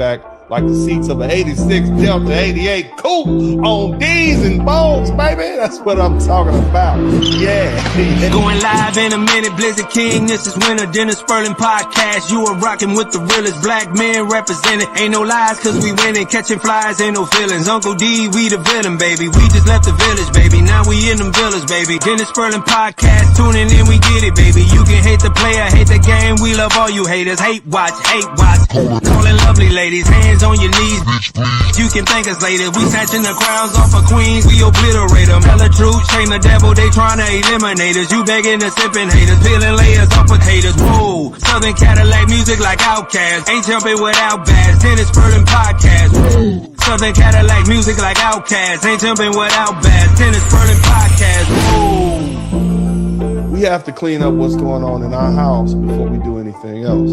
back like the seats of an 86 Delta 88 coupe on D's and bones, baby. That's what I'm talking about. Yeah. Going live in a minute, Blizzard King. This is Winter Dinner Spurling Podcast. You are rocking with the realest black men represented. Ain't no lies, cause we winning. Catching flies, ain't no feelings. Uncle D, we the villain, baby. We just left the village, baby. Now we in them villas, baby. Dinner Spurling Podcast. Tuning in, we get it, baby. You can hate the player, hate the game. We love all you haters. Hate watch, hate watch. Calling lovely ladies. Hands on your knees, you can thank us later. We snatching the crowns off of queens, we obliterate them. Tell the truth, shame the devil, they tryna eliminate us. You begging the sipping haters, peeling layers off potatoes. Whoa, Southern Cadillac music like Outkast. Ain't jumping without bass, Dennis Spurling Podcast. Whoa, Southern Cadillac music like Outkast. Ain't jumping without bass, Dennis Spurling Podcast. Whoa. We have to clean up what's going on in our house before we do anything else.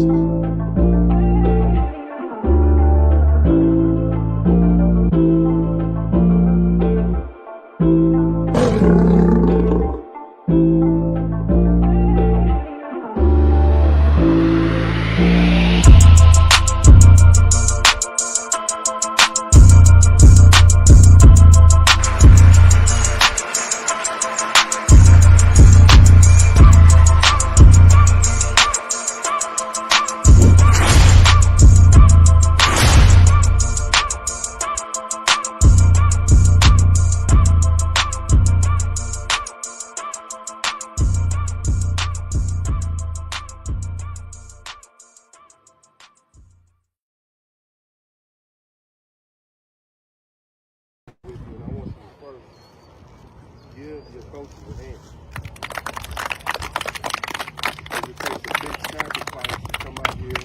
Give your coaches a hand. It takes a big sacrifice to come out here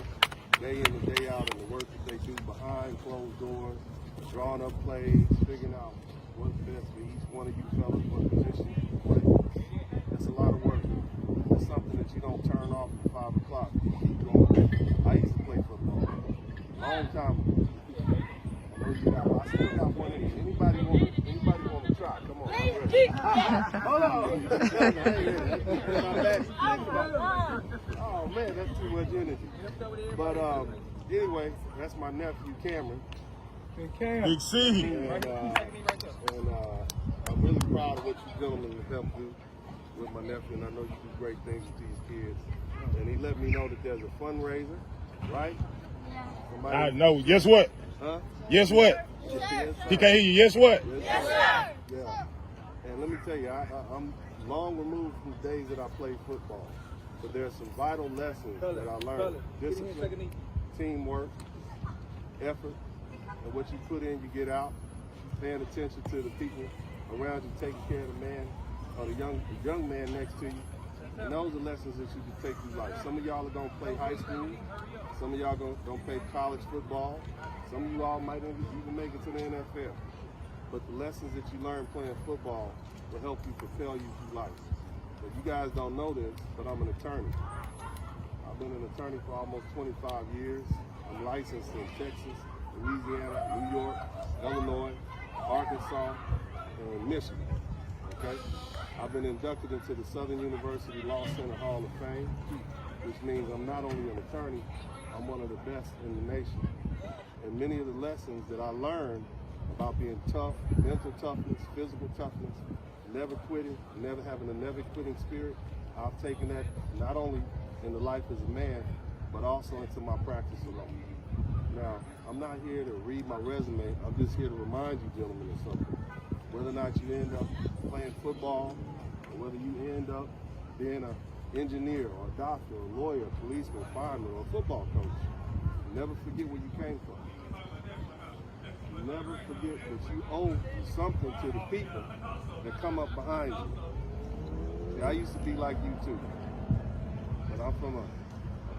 day in and day out and the work that they do behind closed doors, drawing up plays, figuring out what's best for each one of you fellas, what position you can play. It's a lot of work. It's something that you don't turn off at 5 o'clock. You keep going. I used to play football a long time ago. I still got one in. Anybody want to try? Come on. Hold on. Oh man, that's too much energy. But anyway, that's my nephew Cameron. Big C. And I'm really proud of what you gentlemen have helped do with my nephew, and I know you do great things with these kids. And he let me know that there's a fundraiser, right? I know. Guess what? Huh? Guess what? Yes, He can't hear you. Guess what? Yes, sir. Yeah. And let me tell you, I'm long removed from the days that I played football, but there are some vital lessons that I learned. Discipline, teamwork, effort, and what you put in, you get out. Paying attention to the people around you, taking care of the man or the young man next to you. And those are lessons that you can take through life. Some of y'all are going to play high school. Some of y'all going to play college football. Some of you all might even make it to the NFL. But the lessons that you learn playing football will help you propel you through life. But you guys don't know this, but I'm an attorney. I've been an attorney for almost 25 years. I'm licensed in Texas, Louisiana, New York, Illinois, Arkansas, and Michigan. Okay? I've been inducted into the Southern University Law Center Hall of Fame, which means I'm not only an attorney, I'm one of the best in the nation. And many of the lessons that I learned about being tough, mental toughness, physical toughness, never quitting, never having a never quitting spirit, I've taken that not only in the life as a man, but also into my practice alone. Now, I'm not here to read my resume, I'm just here to remind you gentlemen of something. Whether or not you end up playing football, or whether you end up being an engineer, or a doctor, or a lawyer, a policeman, a fireman, or a football coach, never forget where you came from. Never forget that you owe something to the people that come up behind you. See, I used to be like you too, but I'm from a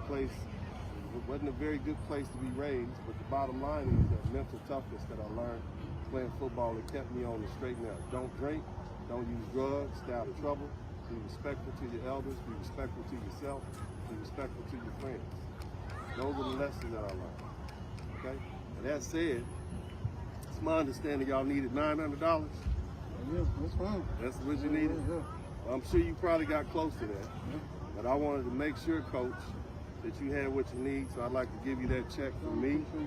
place, it wasn't a very good place to be raised, but the bottom line is that mental toughness that I learned playing football, it kept me on the straight and narrow. Don't drink, don't use drugs, stay out of trouble, be respectful to your elders, be respectful to yourself, be respectful to your friends. Those are the lessons that I learned, okay? And that said, it's my understanding y'all needed $900. Yeah, that's fine. That's what you needed? Yeah. Well, I'm sure you probably got close to that. Yeah. But I wanted to make sure, Coach, that you had what you need. So I'd like to give you that check from me for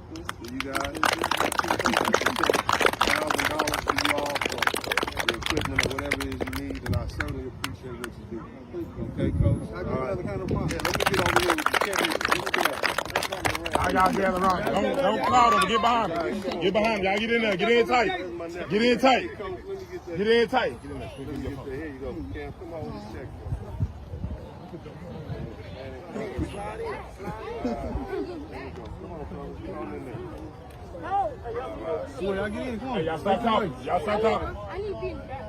you guys. $1,000 for you all for the equipment or whatever it is you need, and I certainly appreciate what you do. Okay, Coach? All right. Yeah, let me get over here with you. I got to gather around. Don't crowd over. Get behind me. Get behind me. Y'all get in there. Get in tight. Get in tight. Get in tight. Get in there. Here you go. Cam, come on with this check. Y'all get in, come on. Hey, y'all stop talking. Y'all stop talking. I need to be in the back.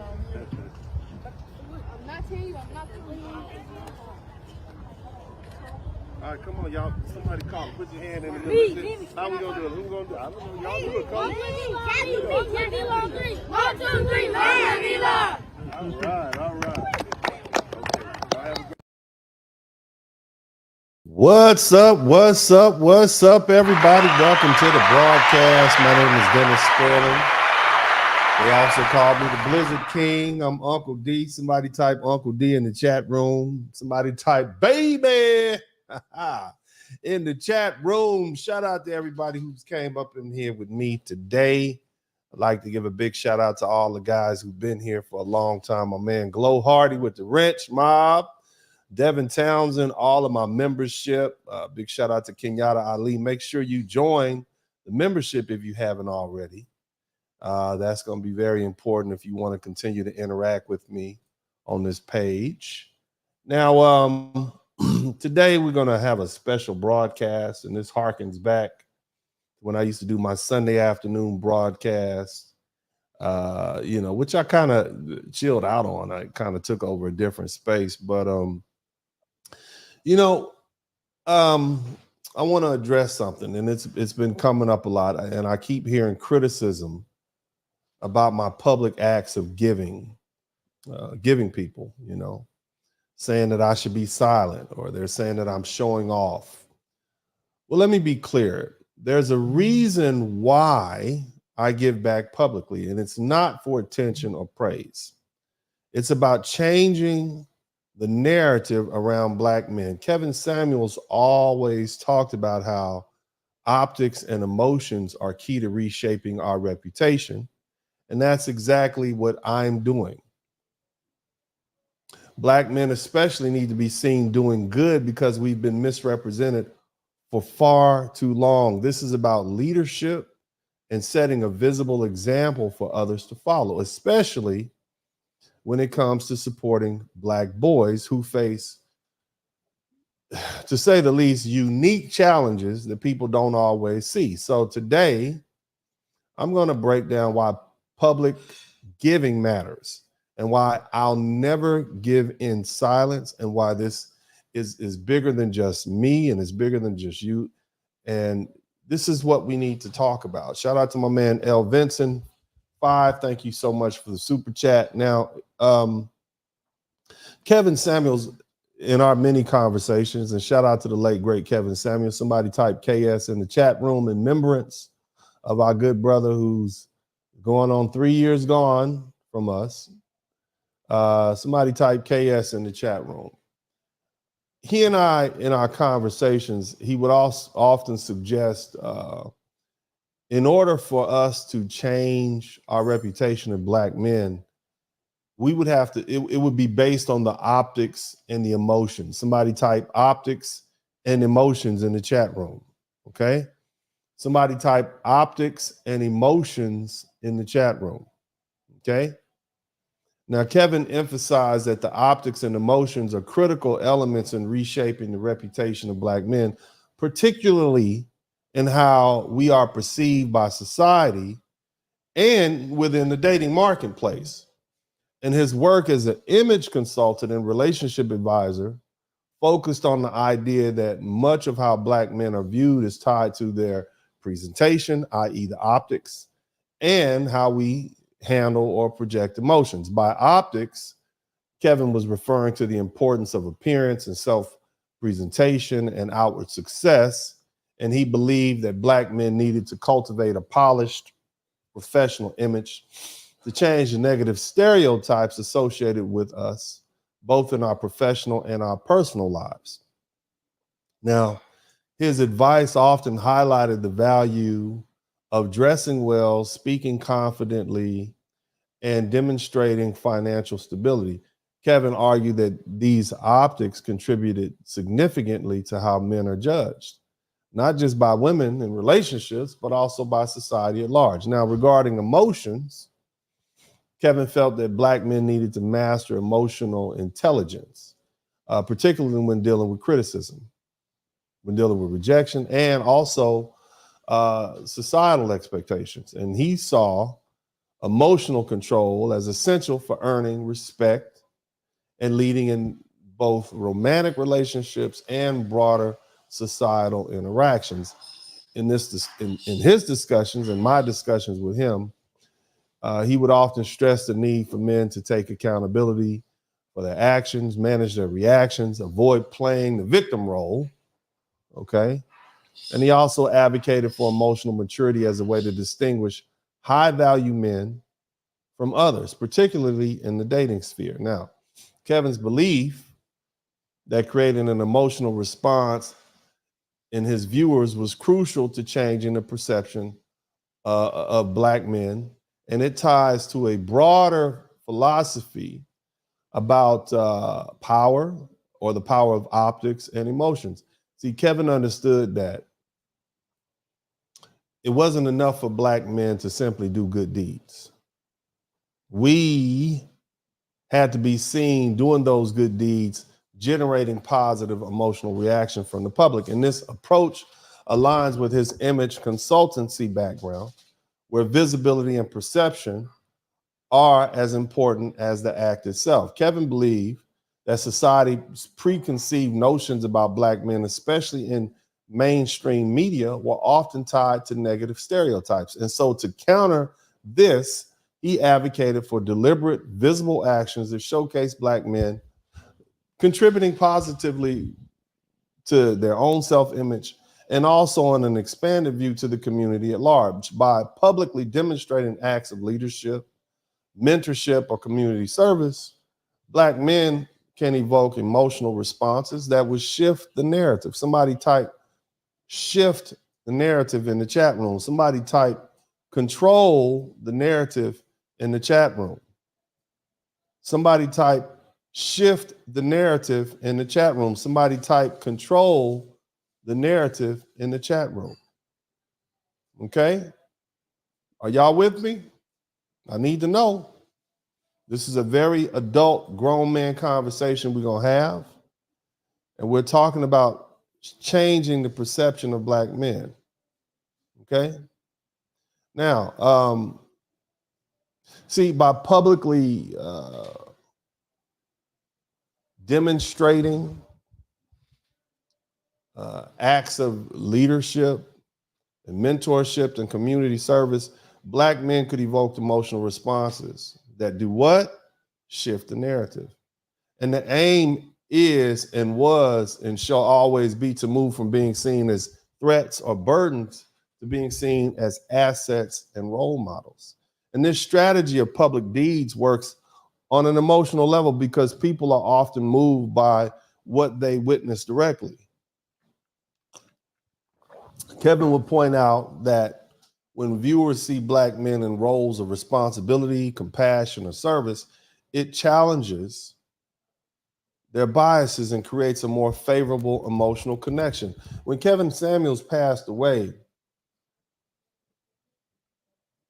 I'm not telling you, I'm not telling you. All right, come on, y'all. Somebody call. Put your hand in the middle. Me. How we gonna do it? Who gonna do it? I don't know. Y'all do it, Coach. 1, 2, 3, Miami Love. All right. Okay. Y'all have a good What's up, everybody? Welcome to the broadcast. My name is Dennis Spurling. They also call me the Blizzard King. I'm Uncle D. Somebody type Uncle D in the chat room. Somebody type baby in the chat room. Shout out to everybody who's came up in here with me today. I'd like to give a big shout out to all the guys who've been here for a long time. My man Glow Hardy with the Wrench Mob. Devin Townsend, all of my membership. Big shout out to Kenyatta Ali. Make sure you join the membership if you haven't already. That's going to be very important if you want to continue to interact with me on this page. Now, today we're going to have a special broadcast, and this harkens back when I used to do my Sunday afternoon broadcast, which I kind of chilled out on. I kind of took over a different space, but I want to address something, and it's been coming up a lot, and I keep hearing criticism about my public acts of giving people, saying that I should be silent, or they're saying that I'm showing off. Well, let me be clear. There's a reason why I give back publicly, and it's not for attention or praise. It's about changing the narrative around Black men. Kevin Samuels always talked about how optics and emotions are key to reshaping our reputation. And that's exactly what I'm doing. Black men especially need to be seen doing good because we've been misrepresented for far too long. This is about leadership and setting a visible example for others to follow, especially when it comes to supporting Black boys who face, to say the least, unique challenges that people don't always see. So today, I'm going to break down why public giving matters and why I'll never give in silence, and why this is bigger than just me and it's bigger than just you. And this is what we need to talk about. Shout out to my man, L. Vincent 5. Thank you so much for the super chat. Now, Kevin Samuels, in our many conversations, and shout out to the late, great Kevin Samuels. Somebody type KS in the chat room in remembrance of our good brother who's going on 3 years gone from us. Somebody type KS in the chat room. He and I, in our conversations, he would also often suggest, in order for us to change our reputation of Black men, we would have to, it would be based on the optics and the emotions. Somebody type optics and emotions in the chat room, okay? Somebody type optics and emotions in the chat room, okay? Now, Kevin emphasized that the optics and emotions are critical elements in reshaping the reputation of Black men, particularly in how we are perceived by society and within the dating marketplace. And his work as an image consultant and relationship advisor focused on the idea that much of how Black men are viewed is tied to their presentation, i.e. the optics, and how we handle or project emotions. By optics, Kevin was referring to the importance of appearance and self-presentation and outward success, and he believed that Black men needed to cultivate a polished, professional image to change the negative stereotypes associated with us, both in our professional and our personal lives. Now, his advice often highlighted the value of dressing well, speaking confidently, and demonstrating financial stability. Kevin argued that these optics contributed significantly to how men are judged, not just by women in relationships, but also by society at large. Now, regarding emotions, Kevin felt that Black men needed to master emotional intelligence, particularly when dealing with criticism, when dealing with rejection, and also societal expectations. And he saw emotional control as essential for earning respect and leading in both romantic relationships and broader societal interactions. In his discussions and my discussions with him, he would often stress the need for men to take accountability for their actions, manage their reactions, avoid playing the victim role. Okay. And he also advocated for emotional maturity as a way to distinguish high value men from others, particularly in the dating sphere. Now, Kevin's belief that creating an emotional response in his viewers was crucial to changing the perception of Black men, and it ties to a broader philosophy about power, or the power of optics and emotions. See, Kevin understood that it wasn't enough for Black men to simply do good deeds. We had to be seen doing those good deeds, generating positive emotional reaction from the public. And this approach aligns with his image consultancy background, where visibility and perception are as important as the act itself. Kevin believed that society's preconceived notions about Black men, especially in mainstream media, were often tied to negative stereotypes. And so to counter this, he advocated for deliberate, visible actions that showcase Black men contributing positively to their own self-image, and also on an expanded view to the community at large by publicly demonstrating acts of leadership, mentorship, or community service. Black men can evoke emotional responses that would shift the narrative. Somebody type shift the narrative in the chat room. Somebody type control the narrative in the chat room. Somebody type shift the narrative in the chat room. Somebody type control the narrative in the chat room. Okay? Are y'all with me? I need to know. This is a very adult, grown man conversation we're going to have. And we're talking about changing the perception of Black men. Okay? Now, see, by publicly demonstrating acts of leadership and mentorship and community service, Black men could evoke emotional responses that do what? Shift the narrative. And the aim is and was and shall always be to move from being seen as threats or burdens to being seen as assets and role models. And this strategy of public deeds works on an emotional level because people are often moved by what they witness directly. Kevin would point out that when viewers see Black men in roles of responsibility, compassion, or service, it challenges their biases and creates a more favorable emotional connection. When Kevin Samuels passed away,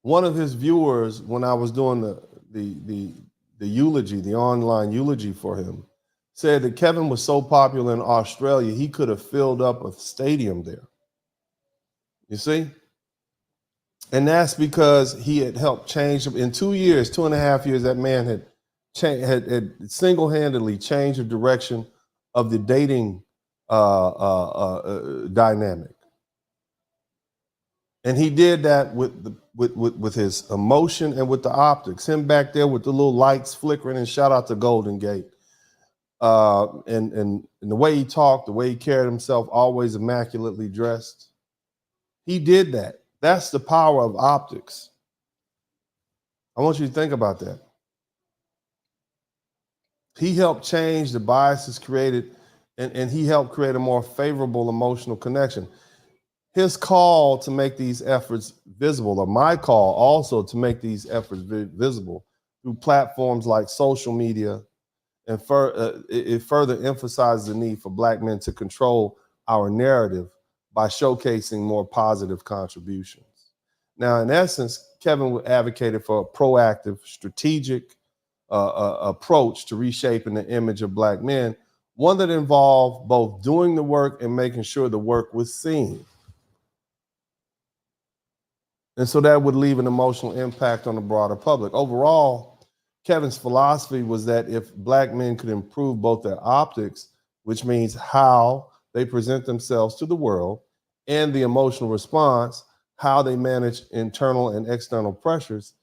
one of his viewers, when I was doing the eulogy, the online eulogy for him, said that Kevin was so popular in Australia, he could have filled up a stadium there. You see? And that's because he had helped change in 2 years, 2.5 years, that man had single-handedly changed the direction of the dating dynamic. And he did that with his emotion and with the optics. Him back there with the little lights flickering, and shout out to Golden Gate. And the way he talked, the way he carried himself, always immaculately dressed. He did that. That's the power of optics. I want you to think about that. He helped change the biases created and he helped create a more favorable emotional connection. His call to make these efforts visible, or my call also to make these efforts visible through platforms like social media, and it further emphasizes the need for Black men to control our narrative by showcasing more positive contributions. Now, in essence, Kevin advocated for a proactive, strategic approach to reshaping the image of Black men, one that involved both doing the work and making sure the work was seen. And so that would leave an emotional impact on the broader public. Overall, Kevin's philosophy was that if Black men could improve both their optics, which means how they present themselves to the world, and the emotional response, how they manage internal and external pressures,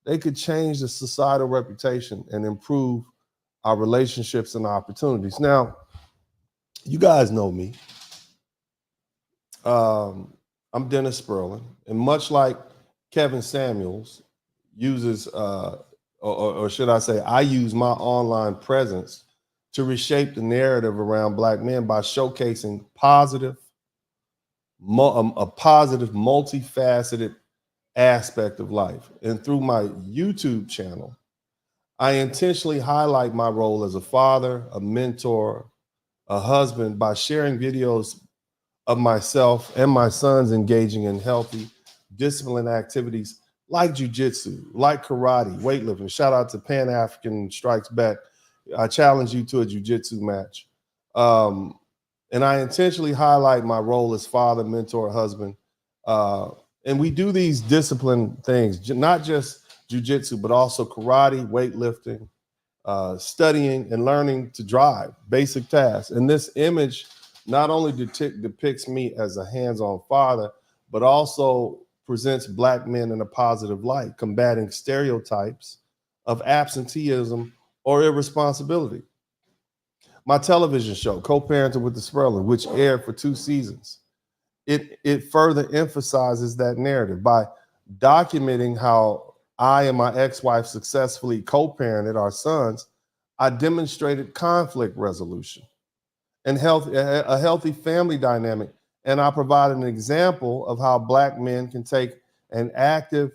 they could change the societal reputation and improve our relationships and opportunities. Now, you guys know me. I'm Dennis Spurling, and much like Kevin Samuels uses, or should I say, I use my online presence to reshape the narrative around Black men by showcasing a positive, multifaceted aspect of life. And through my YouTube channel, I intentionally highlight my role as a father, a mentor, a husband by sharing videos of myself and my sons engaging in healthy, disciplined activities like jujitsu, like karate, weightlifting. Shout out to Pan African Strikes Back. I challenge you to a jujitsu match. And I intentionally highlight my role as father, mentor, husband. And we do these discipline things, not just jujitsu, but also karate, weightlifting, studying and learning to drive, basic tasks. And this image not only depicts me as a hands-on father, but also presents Black men in a positive light, combating stereotypes of absenteeism or irresponsibility. My television show, Co-Parenting with the Spurling, which aired for 2 seasons, it further emphasizes that narrative by documenting how I and my ex-wife successfully co-parented our sons. I demonstrated conflict resolution and a healthy family dynamic. And I provided an example of how Black men can take an active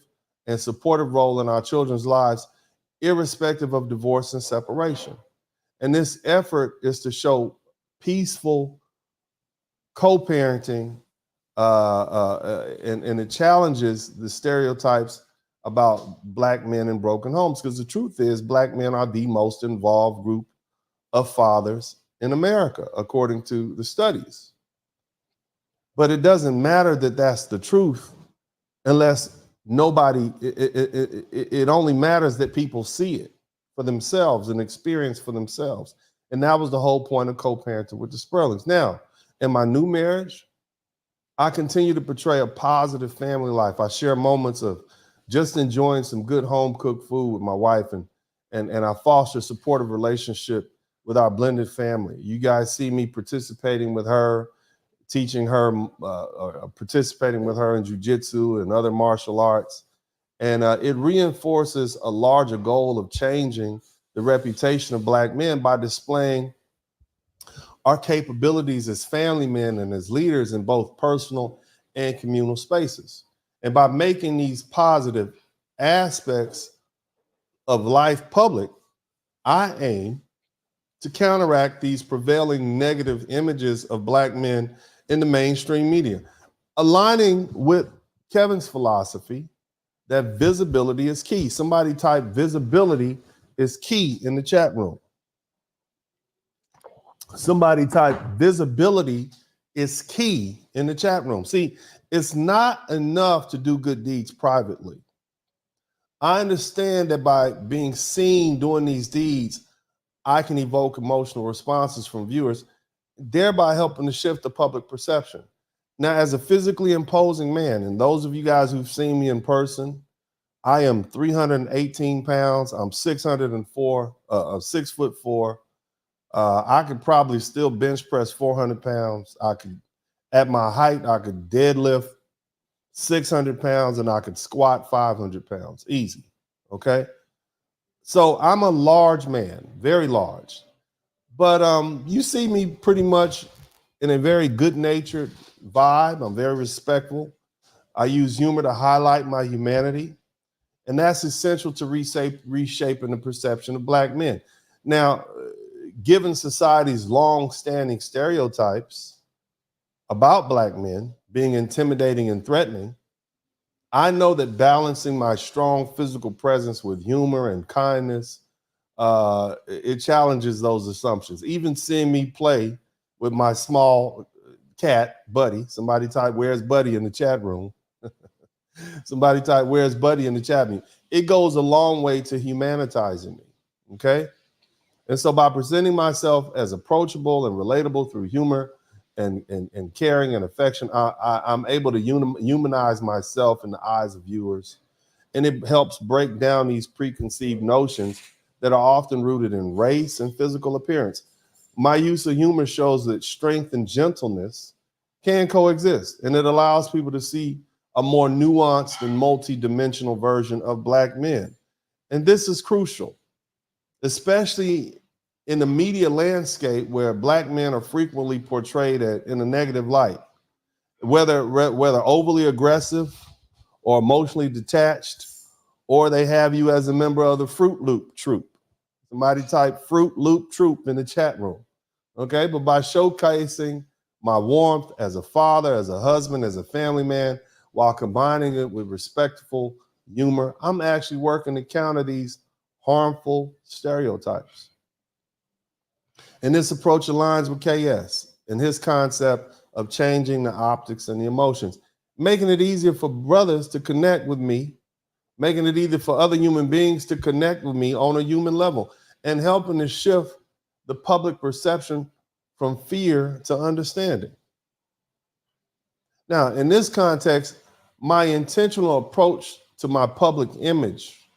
and supportive role in our children's lives, irrespective of divorce and separation. And this effort is to show peaceful co-parenting, and it challenges the stereotypes about Black men in broken homes, because the truth is Black men are the most involved group of fathers in America, according to the studies. But it doesn't matter that that's the truth unless it only matters that people see it for themselves and experience for themselves. And that was the whole point of co-parenting with the Spurlings. Now, in my new marriage, I continue to portray a positive family life. I share moments of just enjoying some good home-cooked food with my wife, and I foster a supportive relationship with our blended family. You guys see me participating with her, teaching her, participating with her in jujitsu and other martial arts. And it reinforces a larger goal of changing the reputation of Black men by displaying our capabilities as family men and as leaders in both personal and communal spaces. And by making these positive aspects of life public, I aim to counteract these prevailing negative images of Black men in the mainstream media, aligning with Kevin's philosophy that visibility is key. Somebody type visibility is key in the chat room. Somebody type visibility is key in the chat room. See, it's not enough to do good deeds privately. I understand that by being seen doing these deeds, I can evoke emotional responses from viewers, thereby helping to shift the public perception. Now, as a physically imposing man, and those of you guys who've seen me in person, I am 318 pounds. I'm 604, 6'4". I could probably still bench press 400 pounds. I could, at my height, I could deadlift 600 pounds and I could squat 500 pounds, easy, okay? So I'm a large man, very large, But you see me pretty much in a very good-natured vibe. I'm very respectful. I use humor to highlight my humanity, and that's essential to reshaping the perception of Black men. Now, given society's long-standing stereotypes about Black men being intimidating and threatening, I know that balancing my strong physical presence with humor and kindness, it challenges those assumptions. Even seeing me play with my small cat, Buddy, somebody type, where's Buddy in the chat room? Somebody type, where's Buddy in the chat room? It goes a long way to humanitizing me, okay? And so by presenting myself as approachable and relatable through humor and caring and affection, I'm able to humanize myself in the eyes of viewers. And it helps break down these preconceived notions that are often rooted in race and physical appearance. My use of humor shows that strength and gentleness can coexist, and it allows people to see a more nuanced and multi-dimensional version of Black men. And this is crucial, especially in the media landscape where Black men are frequently portrayed in a negative light, whether overly aggressive or emotionally detached, or they have you as a member of the Fruit Loop troop. Somebody type Fruit Loop troop in the chat room, okay? But by showcasing my warmth as a father, as a husband, as a family man, while combining it with respectful humor, I'm actually working to counter these harmful stereotypes. And this approach aligns with KS and his concept of changing the optics and the emotions, making it easier for brothers to connect with me, making it easier for other human beings to connect with me on a human level, and helping to shift the public perception from fear to understanding. Now, in this context, my intentional approach to my public image,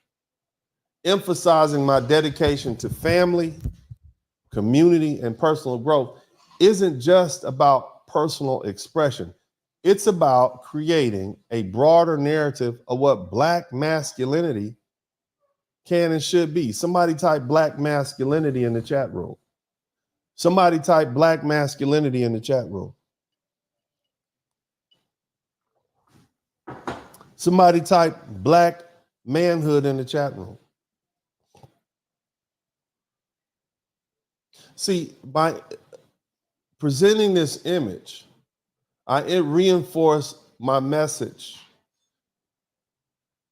emphasizing my dedication to family, community, and personal growth, isn't just about personal expression. It's about creating a broader narrative of what Black masculinity can and should be. Somebody type Black masculinity in the chat room. Somebody type Black masculinity in the chat room. Somebody type Black manhood in the chat room. See, by presenting this image, it reinforced my message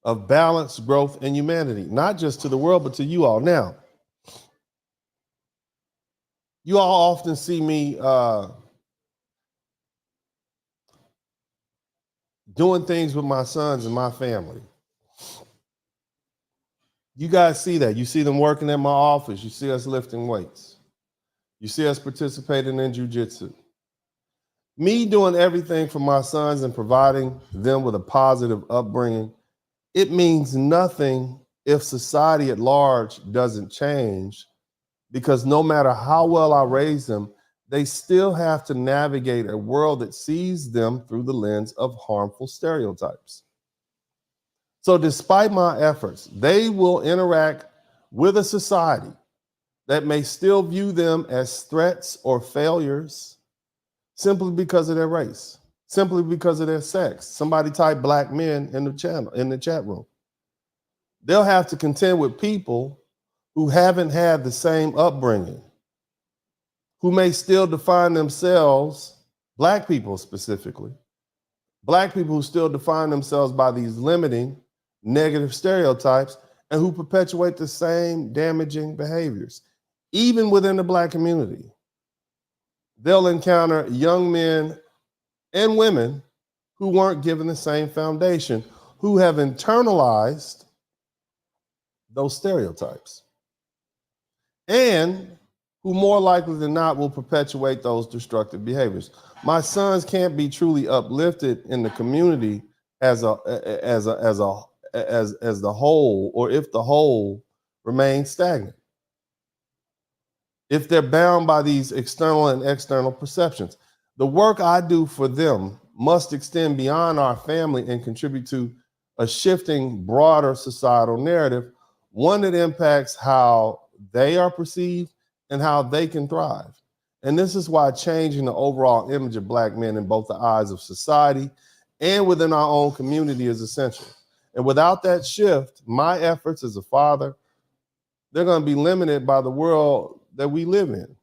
of balance, growth, and humanity, not just to the world, but to you all. Now, you all often see me doing things with my sons and my family. You guys see that. You see them working at my office. You see us lifting weights. You see us participating in jiu-jitsu. Me doing everything for my sons and providing them with a positive upbringing, it means nothing if society at large doesn't change, because no matter how well I raise them, they still have to navigate a world that sees them through the lens of harmful stereotypes. So despite my efforts, they will interact with a society that may still view them as threats or failures simply because of their race, simply because of their sex. Somebody type Black men in the chat room. They'll have to contend with people who haven't had the same upbringing, who may still define themselves, Black people specifically, Black people who still define themselves by these limiting negative stereotypes and who perpetuate the same damaging behaviors, even within the Black community. They'll encounter young men and women who weren't given the same foundation, who have internalized those stereotypes, and who more likely than not will perpetuate those destructive behaviors. My sons can't be truly uplifted in the community as the whole, or if the whole remains stagnant, if they're bound by these external and external perceptions. The work I do for them must extend beyond our family and contribute to a shifting, broader societal narrative, one that impacts how they are perceived and how they can thrive. And this is why changing the overall image of Black men in both the eyes of society and within our own community is essential. And without that shift, my efforts as a father, they're going to be limited by the world that we live in.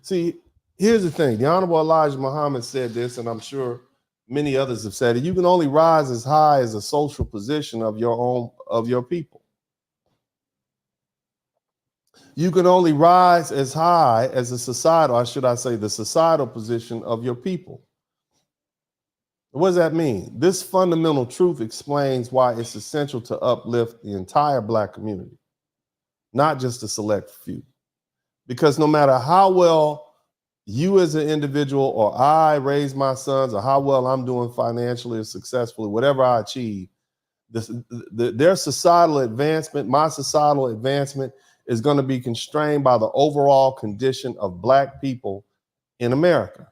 See, here's the thing. The Honorable Elijah Muhammad said this, and I'm sure many others have said it. You can only rise as high as a social position of your people. You can only rise as high as a societal, or should I say the societal position of your people. What does that mean? This fundamental truth explains why it's essential to uplift the entire Black community, not just a select few. Because no matter how well you as an individual or I raise my sons, or how well I'm doing financially or successfully, whatever I achieve, their societal advancement, my societal advancement, is going to be constrained by the overall condition of Black people in America.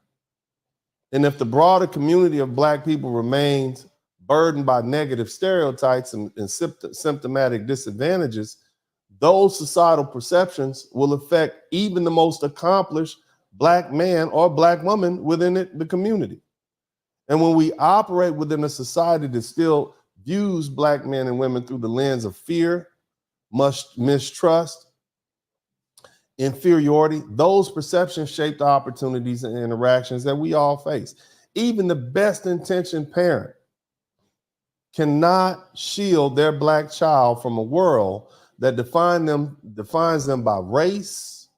And if the broader community of Black people remains burdened by negative stereotypes and symptomatic disadvantages, those societal perceptions will affect even the most accomplished Black man or Black woman within the community. And when we operate within a society that still views Black men and women through the lens of fear, mistrust, inferiority, those perceptions shape the opportunities and interactions that we all face. Even the best intentioned parent cannot shield their Black child from a world that defines them by race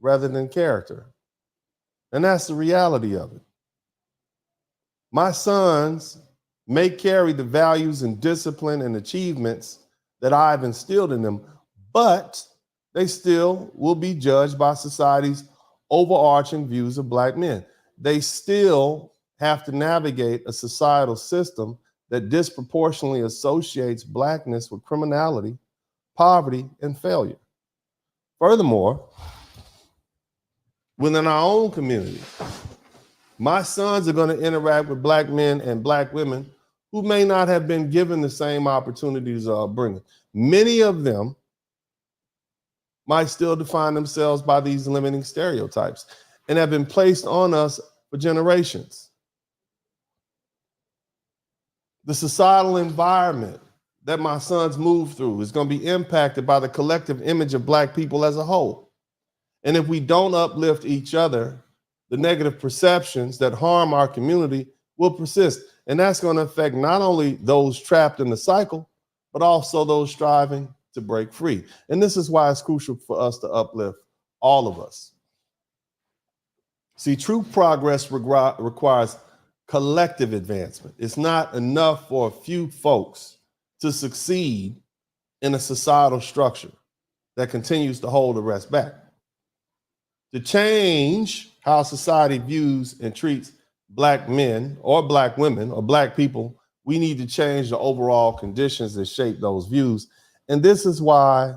rather than character. And that's the reality of it. My sons may carry the values and discipline and achievements that I've instilled in them, but they still will be judged by society's overarching views of Black men. They still have to navigate a societal system that disproportionately associates Blackness with criminality, poverty, and failure. Furthermore, within our own community, my sons are going to interact with Black men and Black women who may not have been given the same opportunities of upbringing. Many of them might still define themselves by these limiting stereotypes and have been placed on us for generations. The societal environment that my sons move through is going to be impacted by the collective image of Black people as a whole. And if we don't uplift each other, the negative perceptions that harm our community will persist. And that's going to affect not only those trapped in the cycle, but also those striving to break free. And this is why it's crucial for us to uplift all of us. See, true progress requires collective advancement. It's not enough for a few folks to succeed in a societal structure that continues to hold the rest back. To change how society views and treats Black men or Black women or Black people, we need to change the overall conditions that shape those views. And this is why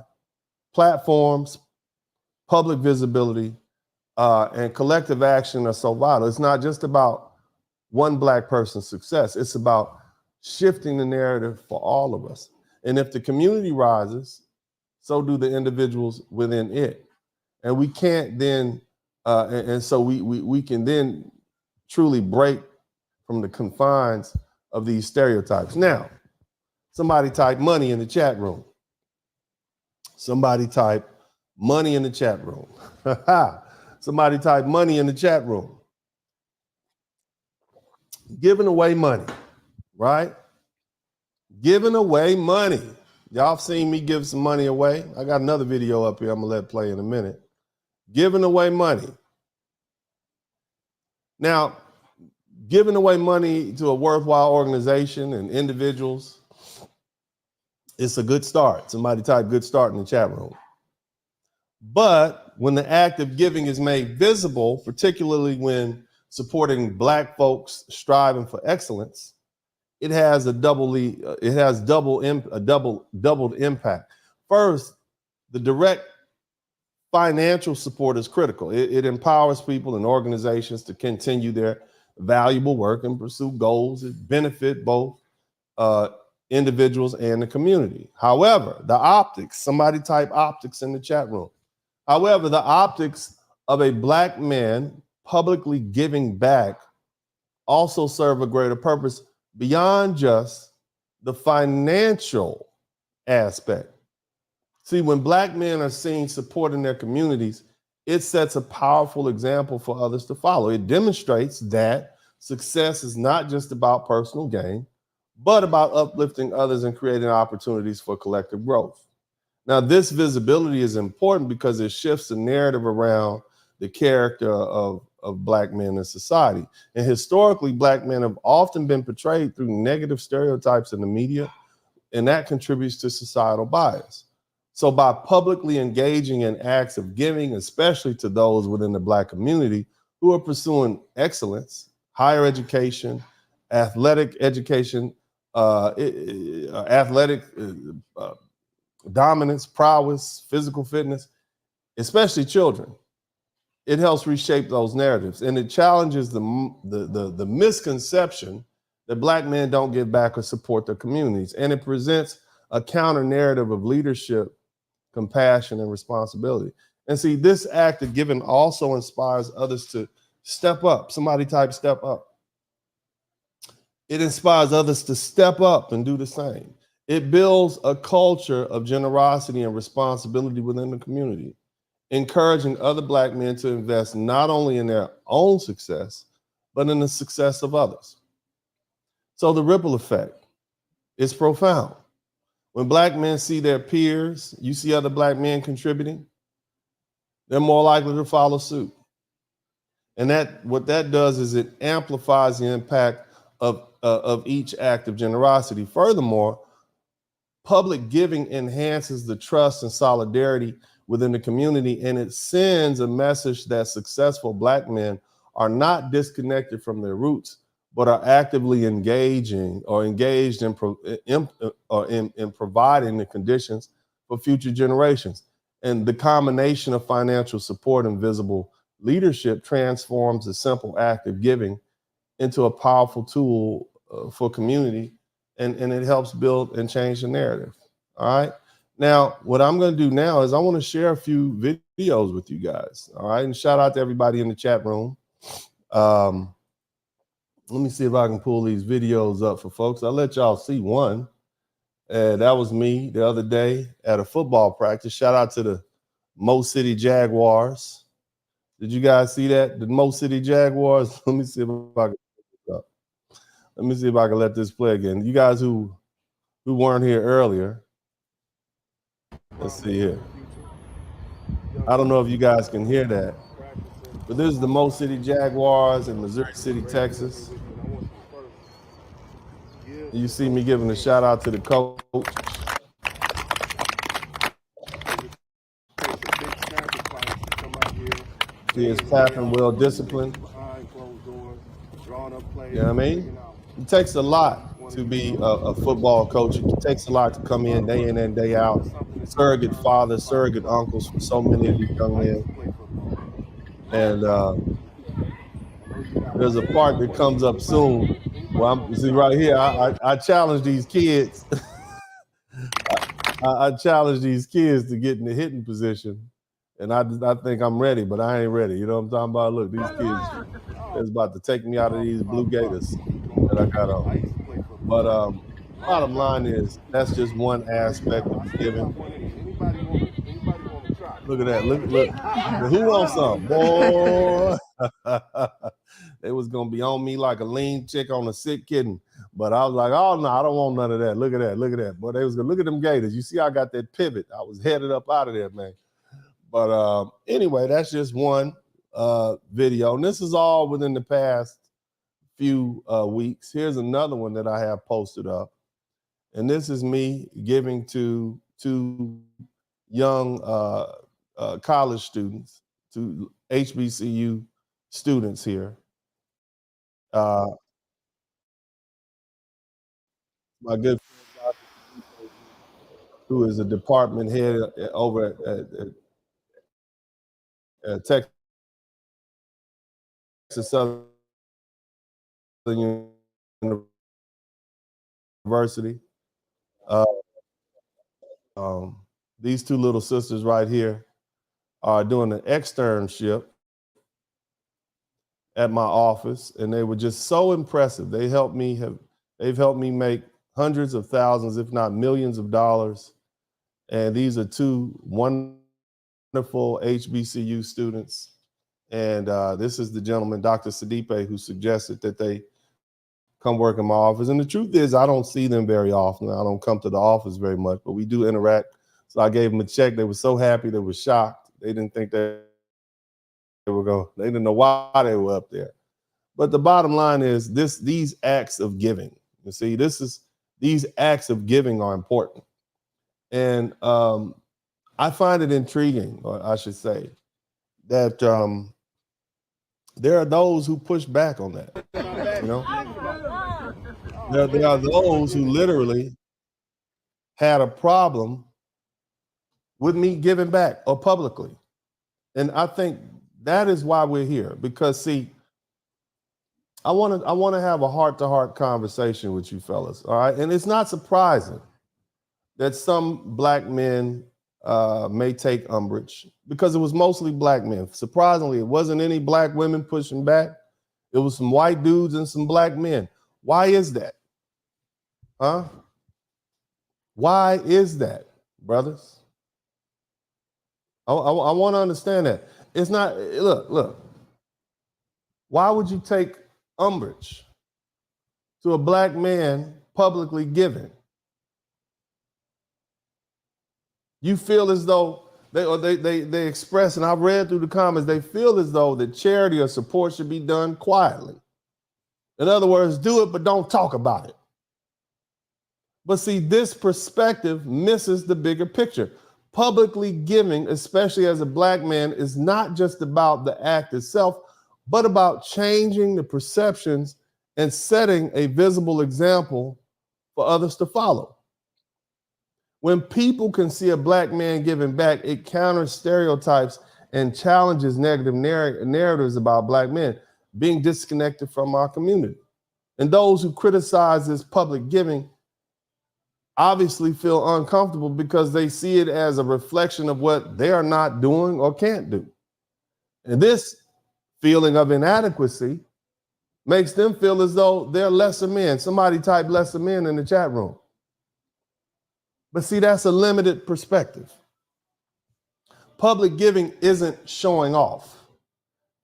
platforms, public visibility, and collective action are so vital. It's not just about one Black person's success. It's about shifting the narrative for all of us. And if the community rises, so do the individuals within it. And we can't then, so we can then truly break from the confines of these stereotypes. Now, somebody type money in the chat room. Somebody type money in the chat room. Somebody type money in the chat room. Giving away money, right? Giving away money. Y'all have seen me give some money away. I got another video up here I'm gonna let play in a minute. Giving away money. Now, giving away money to a worthwhile organization and individuals, it's a good start. Somebody type good start in the chat room. But when the act of giving is made visible, particularly when supporting Black folks striving for excellence, it has a doubled impact. First, the direct financial support is critical. It empowers people and organizations to continue their valuable work and pursue goals that benefit both individuals and the community. However, the optics, somebody type optics in the chat room. However, the optics of a black man publicly giving back also serve a greater purpose beyond just the financial aspect. See, when black men are seen supporting their communities, it sets a powerful example for others to follow. It demonstrates that success is not just about personal gain, but about uplifting others and creating opportunities for collective growth. Now, this visibility is important because it shifts the narrative around the character of black men in society. And historically, black men have often been portrayed through negative stereotypes in the media, and that contributes to societal bias. So by publicly engaging in acts of giving, especially to those within the black community who are pursuing excellence, higher education, athletic education, athletic dominance, prowess, physical fitness, especially children, it helps reshape those narratives. And it challenges the misconception that black men don't give back or support their communities. And it presents a counter narrative of leadership, compassion, and responsibility. And see, this act of giving also inspires others to step up. Somebody type step up. It inspires others to step up and do the same. It builds a culture of generosity and responsibility within the community, encouraging other black men to invest not only in their own success, but in the success of others. So the ripple effect is profound. When black men see their peers, you see other black men contributing, they're more likely to follow suit. And what that does is it amplifies the impact of each act of generosity. Furthermore, public giving enhances the trust and solidarity within the community, and it sends a message that successful black men are not disconnected from their roots, but are actively engaged in providing the conditions for future generations. And the combination of financial support and visible leadership transforms a simple act of giving into a powerful tool for community, and it helps build and change the narrative. All right. Now, what I'm going to do now is I want to share a few videos with you guys. All right. And shout out to everybody in the chat room. Let me see if I can pull these videos up for folks. I'll let y'all see one. That was me the other day at a football practice. Shout out to the Mo City Jaguars. Did you guys see that? The Mo City Jaguars? Let me see if I can. Let me see if I can let this play again. You guys who weren't here earlier, let's see here. I don't know if you guys can hear that, but this is the Mo City Jaguars in Missouri City, Texas. You see me giving a shout out to the coach. He is tapping, well disciplined. You know what I mean? It takes a lot to be a football coach. It takes a lot to come in and day out. Surrogate fathers, surrogate uncles for so many of these young men. And there's a part that comes up soon. Well, see right here, I challenge these kids. I challenge these kids to get in the hitting position. And I think I'm ready, but I ain't ready. You know what I'm talking about? Look, these kids is about to take me out of these blue gators that I got on. But bottom line is that's just one aspect of giving. Look at that. Look. Who wants some? Boy. They was gonna be on me like a lean chick on a sick kitten. But I was like, oh no, I don't want none of that. Look at that. Boy, they was gonna look at them gators. You see, I got that pivot. I was headed up out of there, man. But anyway, that's just one video. And this is all within the past few weeks. Here's another one that I have posted up. And this is me giving to two young college students, to HBCU students here. My good friend, who is a department head over at Texas Southern University. These two little sisters right here doing an externship at my office, and they were just so impressive. They've helped me make hundreds of thousands, if not millions of dollars. And these are two wonderful HBCU students. And this is the gentleman, Dr. Sidipe, who suggested that they come work in my office. And the truth is, I don't see them very often. I don't come to the office very much, but we do interact. So I gave them a check. They were so happy. They were shocked. They didn't think they were going. They didn't know why they were up there. But the bottom line is these acts of giving. You see, these acts of giving are important. And I find it intriguing, or I should say, that there are those who push back on that. You know, there are those who literally had a problem with me giving back or publicly. And I think that is why we're here, because see, I want to have a heart-to-heart conversation with you fellas, all right? And it's not surprising that some black men may take umbrage, because it was mostly black men. Surprisingly, it wasn't any black women pushing back. It was some white dudes and some black men. Why is that? Huh? Why is that, brothers? I want to understand that. It's not, look. Why would you take umbrage to a black man publicly giving? You feel as though they express, and I've read through the comments, they feel as though that charity or support should be done quietly. In other words, do it, but don't talk about it. But see, this perspective misses the bigger picture. Publicly giving, especially as a black man, is not just about the act itself, but about changing the perceptions and setting a visible example for others to follow. When people can see a black man giving back, it counters stereotypes and challenges negative narratives about black men being disconnected from our community. And those who criticize this public giving obviously feel uncomfortable because they see it as a reflection of what they are not doing or can't do. And this feeling of inadequacy makes them feel as though they're lesser men. Somebody type lesser men in the chat room. But see, that's a limited perspective. Public giving isn't showing off.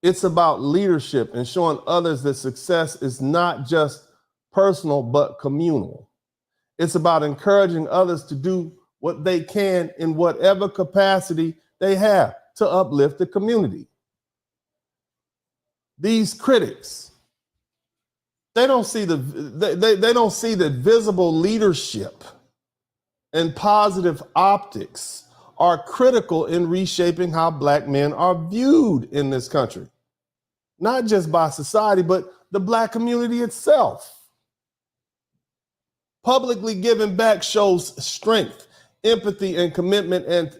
It's about leadership and showing others that success is not just personal, but communal. It's about encouraging others to do what they can in whatever capacity they have to uplift the community. These critics, they don't see that visible leadership and positive optics are critical in reshaping how black men are viewed in this country. Not just by society, but the black community itself. Publicly giving back shows strength, empathy, and commitment and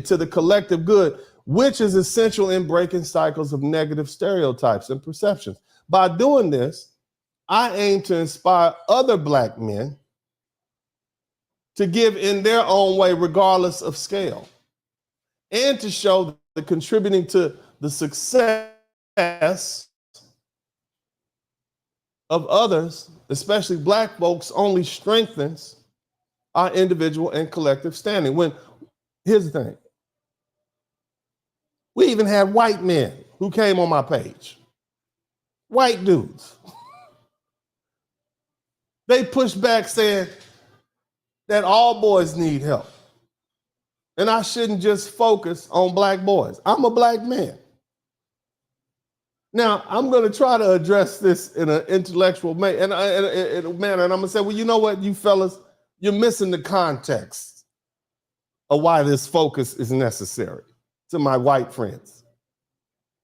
to the collective good, which is essential in breaking cycles of negative stereotypes and perceptions. By doing this, I aim to inspire other black men to give in their own way, regardless of scale, and to show that contributing to the success of others, especially black folks, only strengthens our individual and collective standing. Here's the thing. We even had white men who came on my page. White dudes. They pushed back saying that all boys need help. And I shouldn't just focus on black boys. I'm a black man. Now, I'm going to try to address this in an intellectual manner, and I'm going to say, well, you know what, you fellas, you're missing the context of why this focus is necessary, to my white friends.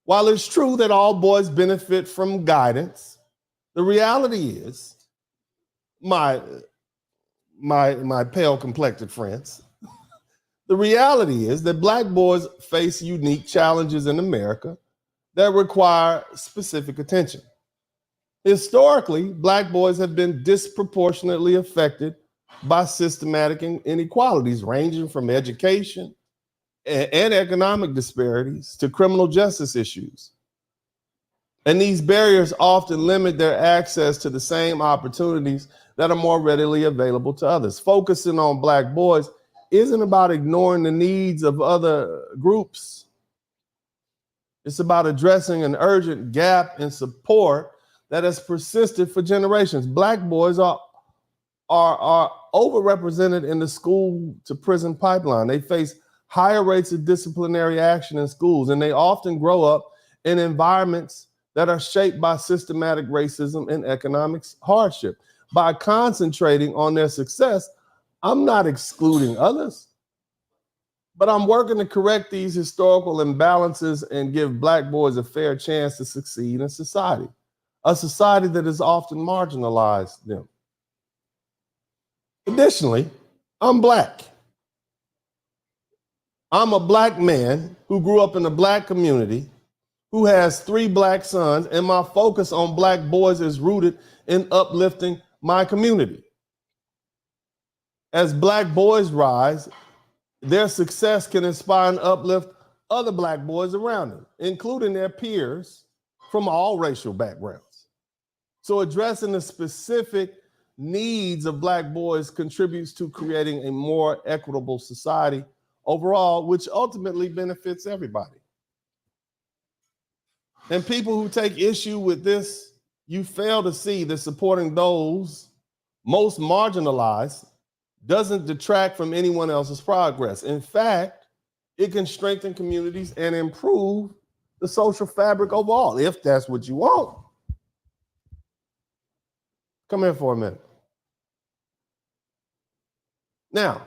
While it's true that all boys benefit from guidance, the reality is, my pale-complected friends, the reality is that black boys face unique challenges in America that require specific attention. Historically, black boys have been disproportionately affected by systematic inequalities ranging from education and economic disparities to criminal justice issues. And these barriers often limit their access to the same opportunities that are more readily available to others. Focusing on Black boys isn't about ignoring the needs of other groups. It's about addressing an urgent gap in support that has persisted for generations. Black boys are overrepresented in the school to prison pipeline. They face higher rates of disciplinary action in schools, and they often grow up in environments that are shaped by systematic racism and economic hardship. By concentrating on their success, I'm not excluding others, but I'm working to correct these historical imbalances and give Black boys a fair chance to succeed in society, a society that has often marginalized them. Additionally, I'm Black. I'm a Black man who grew up in a Black community, who has 3 Black sons, and my focus on Black boys is rooted in uplifting my community. As Black boys rise, their success can inspire and uplift other Black boys around them, including their peers from all racial backgrounds. So addressing the specific needs of Black boys contributes to creating a more equitable society overall, which ultimately benefits everybody. And people who take issue with this, you fail to see that supporting those most marginalized doesn't detract from anyone else's progress. In fact, it can strengthen communities and improve the social fabric overall, if that's what you want. Come here for a minute. Now,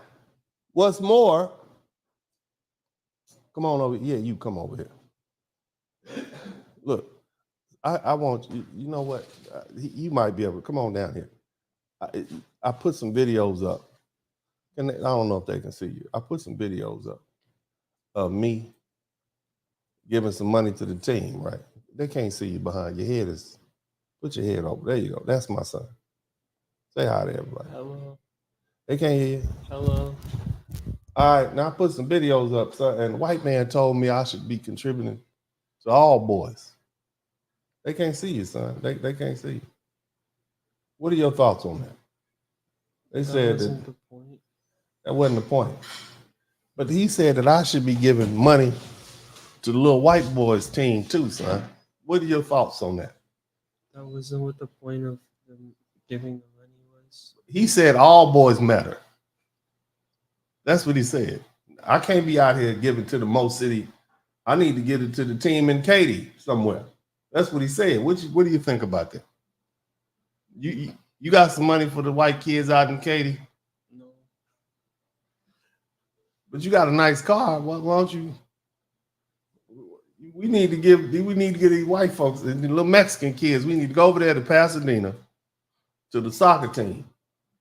what's more, come on over. Yeah, you come over here. Look, I want you, you know what? You might be able to come on down here. I put some videos up, and I don't know if they can see you. I put some videos up of me giving some money to the team, right? They can't see you behind your head. Put your head over. There you go. That's my son. Say hi to everybody. Hello. They can't hear you. Hello. All right, now I put some videos up, son, and the white man told me I should be contributing to all boys. They can't see you, son. They can't see you. What are your thoughts on that? They said that The point. that wasn't the point. But he said that I should be giving money to the little white boys team too, son. What are your thoughts on that? That wasn't what the point of them giving the money was. He said all boys matter. That's what he said. I can't be out here giving to the Mo City. I need to give it to the team in Katy somewhere. That's what he said. What do you think about that? You got some money for the white kids out in Katy? No. But you got a nice car. Why don't you? We need to get these white folks and the little Mexican kids. We need to go over there to Pasadena to the soccer team,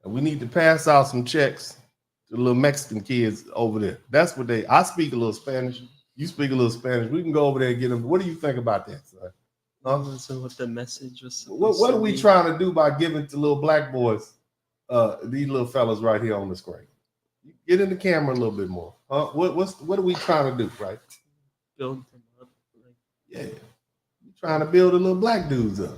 and we need to pass out some checks to the little Mexican kids over there. That's what I speak a little Spanish. You speak a little Spanish. We can go over there and get them. What do you think about that, son? That wasn't what the message was. What are we trying to do by giving to little Black boys, these little fellas right here on the screen? Get in the camera a little bit more. What are we trying to do, right? Build them up. Yeah. You're trying to build the little Black dudes up.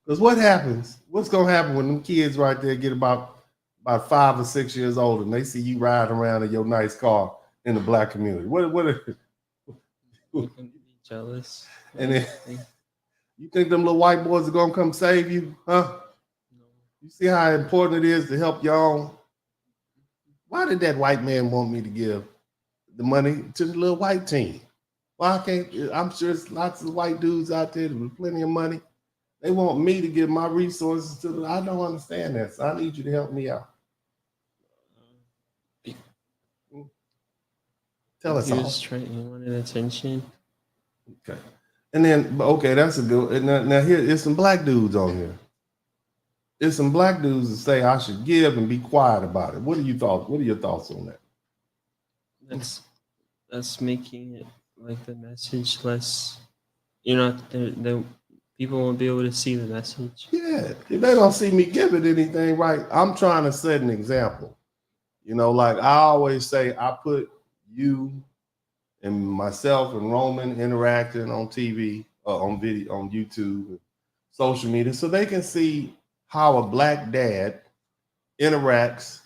Because what happens? What's going to happen when them kids right there get about 5 or 6 years old and they see you riding around in your nice car in the Black community? You can be jealous. And then, you think them little white boys are gonna come save you, huh? No. You see how important it is to help your own? Why did that white man want me to give the money to the little white team? Why can't? I'm sure there's lots of white dudes out there with plenty of money. They want me to give my resources to them. I don't understand that, so I need you to help me out. Tell us all. You wanted attention. Okay. And then, okay, that's a good. Now here, there's some Black dudes on here. There's some Black dudes that say I should give and be quiet about it. What are your thoughts on that? That's making it like the message less. The people won't be able to see the message. Yeah, if they don't see me giving anything, right? I'm trying to set an example. Like I always say, I put you and myself and Roman interacting on TV, on video, on YouTube, social media, so they can see how a black dad interacts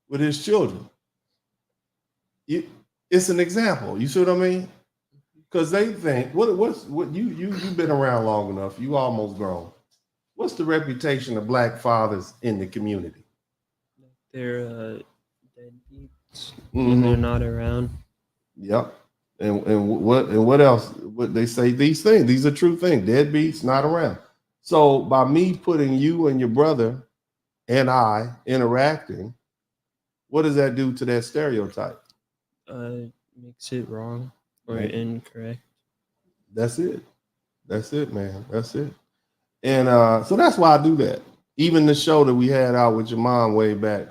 with his children. It's an example. You see what I mean? Because they think, what you've been around long enough. You almost grown. What's the reputation of black fathers in the community? They're deadbeats when they're not around. Yep. And what else? What they say, these things. These are true things. Deadbeats, not around. So by me putting you and your brother and I interacting, what does that do to that stereotype? Makes it wrong or incorrect. That's it. That's it, man. That's it. And so that's why I do that. Even the show that we had out with your mom way back,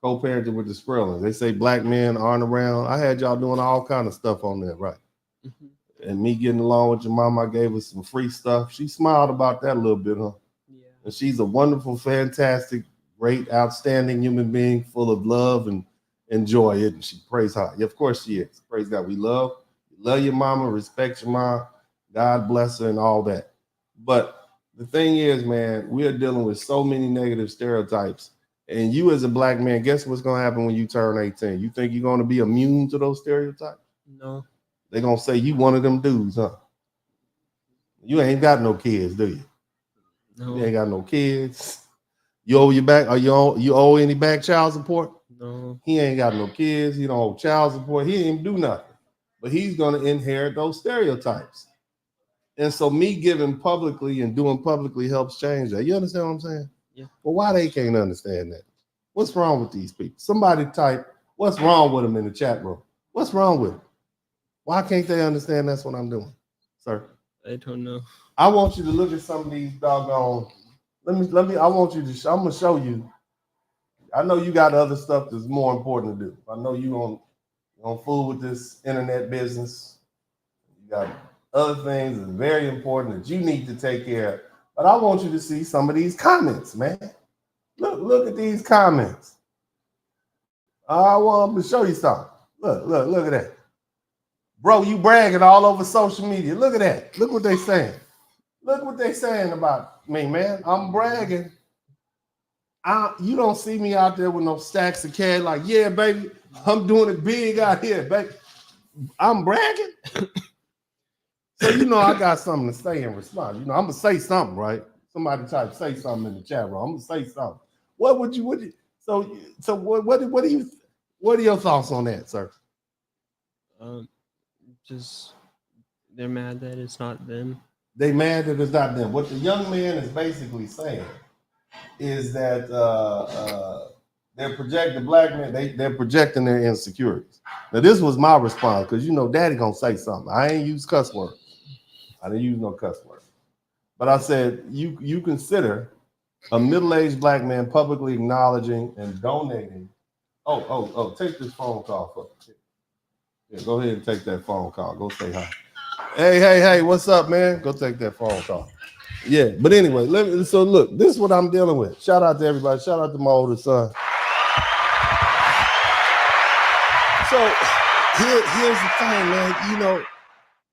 co-parenting with the Spurlings. They say black men aren't around. I had y'all doing all kind of stuff on there, right? Mm-hmm. And me getting along with your mom, I gave her some free stuff. She smiled about that a little bit, huh? Yeah. And she's a wonderful, fantastic, great, outstanding human being, full of love and joy. And she prays hard. Yeah, of course she is. Praise God. We love your mama, respect your mom. God bless her and all that. But the thing is, man, we are dealing with so many negative stereotypes. And you as a black man, guess what's going to happen when you turn 18? You think you're going to be immune to those stereotypes? No. They're going to say you one of them dudes, huh? You ain't got no kids, do you? No. You ain't got no kids. You owe your back? Are you owe any back child support? No. He ain't got no kids. He don't owe child support. He didn't even do nothing. But he's going to inherit those stereotypes. And so me giving publicly and doing publicly helps change that. You understand what I'm saying? Yeah. Well, why they can't understand that? What's wrong with these people? Somebody type, what's wrong with them in the chat room? What's wrong with them? Why can't they understand that's what I'm doing, sir? I don't know. I want you to look at some of these doggone. I want you to. I'm gonna show you. I know you got other stuff that's more important to do. I know you on fool with this internet business. You got other things that are very important that you need to take care of. But I want you to see some of these comments, man. Look at these comments. I want to show you something. Look at that. Bro, you bragging all over social media. Look at that. Look what they saying. Look what they saying about me, man. I'm bragging. You don't see me out there with no stacks of cash like, yeah, baby, I'm doing it big out here, baby. I'm bragging. So, I got something to say in response. I'm going to say something, right? Somebody type, say something in the chat room. I'm going to say something. What are your thoughts on that, sir? Just, they're mad that it's not them. They mad that it's not them. What the young man is basically saying is that they're projecting black men, they're projecting their insecurities. Now, this was my response, because daddy gonna say something. I ain't use cuss words. I didn't use no cuss words. But I said, you consider a middle-aged black man publicly acknowledging and donating. Oh, take this phone call for me. Yeah, go ahead and take that phone call. Go say hi. Hey, what's up, man? Go take that phone call. Yeah, but anyway, so look, this is what I'm dealing with. Shout out to everybody. Shout out to my older son. So here's the thing, man.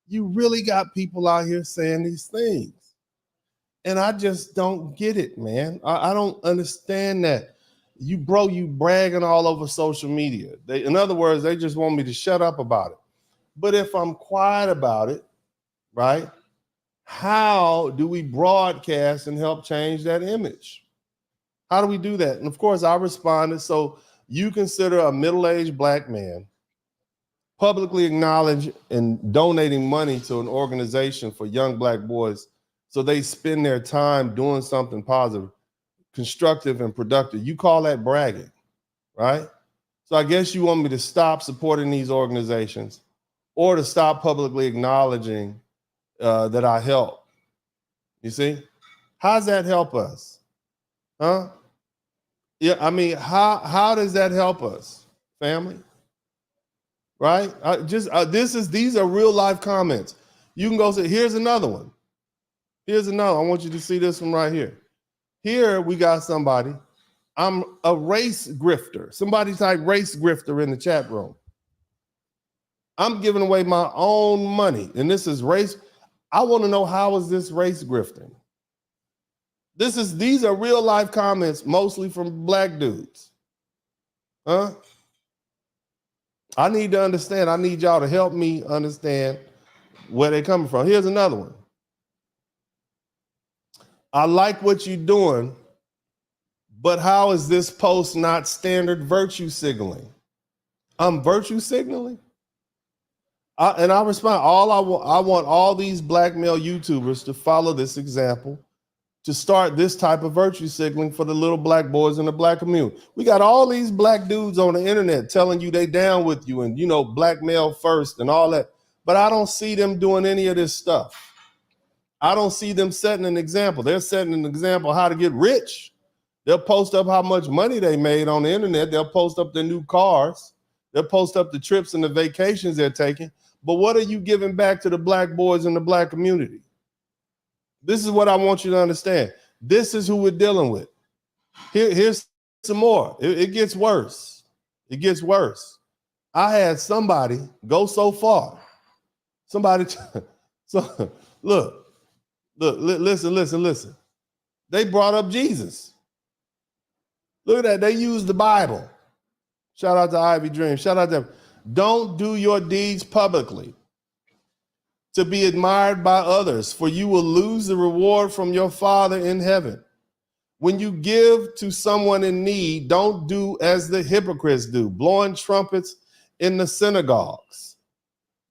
You really got people out here saying these things. And I just don't get it, man. I don't understand that. You bragging all over social media. In other words, they just want me to shut up about it. But if I'm quiet about it, right? How do we broadcast and help change that image? How do we do that? And of course, I responded. So you consider a middle-aged black man publicly acknowledge and donating money to an organization for young black boys so they spend their time doing something positive, constructive, and productive. You call that bragging, right? So I guess you want me to stop supporting these organizations or to stop publicly acknowledging that I help. You see? How does that help us? Huh? Yeah, I mean, how does that help us, family? Right? These are real life comments. You can go say, here's another one. Here's another. I want you to see this one right here. Here we got somebody. I'm a race grifter. Somebody type race grifter in the chat room. I'm giving away my own money, and this is race. I want to know, how is this race grifting? These are real life comments, mostly from black dudes. Huh? I need to understand. I need y'all to help me understand where they're coming from. Here's another one. I like what you're doing, but how is this post not standard virtue signaling? I'm virtue signaling? And I respond, I want all these black male YouTubers to follow this example, to start this type of virtue signaling for the little black boys in the black community. We got all these black dudes on the internet telling you they down with you and, black male first and all that. But I don't see them doing any of this stuff. I don't see them setting an example. They're setting an example how to get rich. They'll post up how much money they made on the internet. They'll post up their new cars. They'll post up the trips and the vacations they're taking. But what are you giving back to the black boys in the black community? This is what I want you to understand. This is who we're dealing with. Here's some more. It gets worse. It gets worse. I had somebody go so far. Listen. They brought up Jesus. Look at that. They used the Bible. Shout out to Ivy Dream. Shout out to them. Don't do your deeds publicly to be admired by others, for you will lose the reward from your Father in heaven. When you give to someone in need, don't do as the hypocrites do, blowing trumpets in the synagogues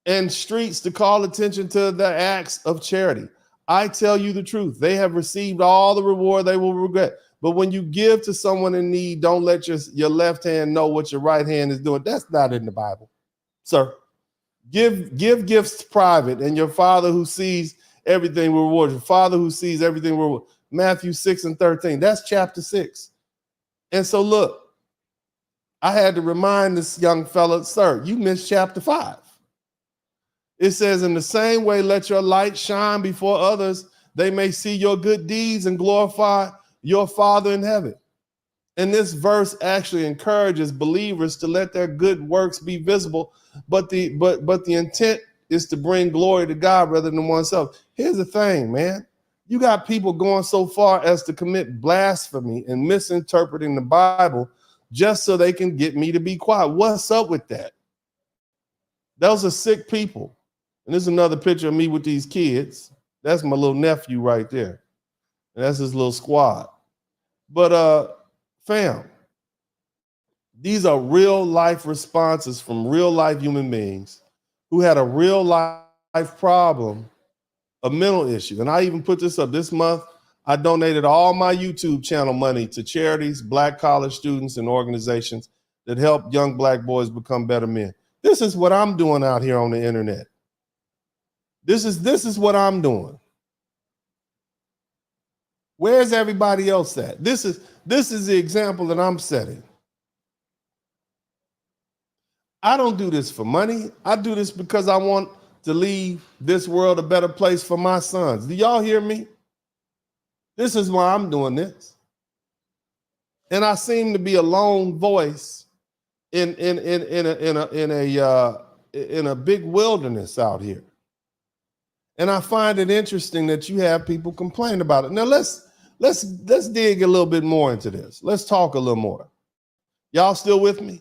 and streets to call attention to the acts of charity. I tell you the truth, they have received all the reward they will regret. But when you give to someone in need, don't let your left hand know what your right hand is doing. That's not in the Bible, sir. Give gifts private, and your Father who sees everything will reward you. Your Father who sees everything will reward. Matthew 6:13. That's chapter 6. And so look, I had to remind this young fella, sir, you missed chapter 5. It says, in the same way, let your light shine before others. They may see your good deeds and glorify your Father in heaven. And this verse actually encourages believers to let their good works be visible, but the intent is to bring glory to God rather than oneself. Here's the thing, man. You got people going so far as to commit blasphemy and misinterpreting the Bible just so they can get me to be quiet. What's up with that? Those are sick people. And this is another picture of me with these kids. That's my little nephew right there. And that's his little squad. But fam, these are real life responses from real life human beings who had a real life problem, a mental issue. And I even put this up this month. I donated all my YouTube channel money to charities, black college students, and organizations that help young black boys become better men. This is what I'm doing out here on the internet. This is what I'm doing. Where's everybody else at? This is the example that I'm setting. I don't do this for money. I do this because I want to leave this world a better place for my sons. Do y'all hear me? This is why I'm doing this. And I seem to be a lone voice in a big wilderness out here. And I find it interesting that you have people complain about it. Now let's dig a little bit more into this. Let's talk a little more. Y'all still with me?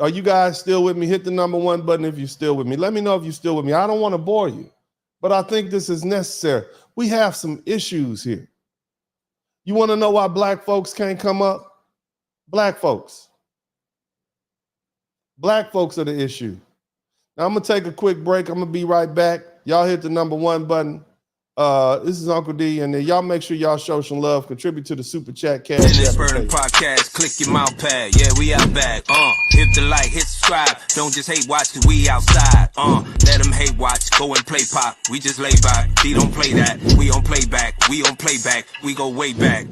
Are you guys still with me? Hit the number 1 button if you're still with me. Let me know if you're still with me. I don't want to bore you, but I think this is necessary. We have some issues here. You want to know why black folks can't come up? Black folks. Black folks are the issue. Now I'm going to take a quick break. I'm going to be right back. Y'all hit the number 1 button. This is Uncle D, and y'all make sure y'all show some love. Contribute to the Super Chat cash. In this Spurling podcast, click your mouse pad. Yeah, we out back. Hit the like, hit subscribe. Don't just hate watch, cause we outside. Let them hate watch. Go and play pop. We just lay back. He don't play that. We on playback. We on playback. We go way back.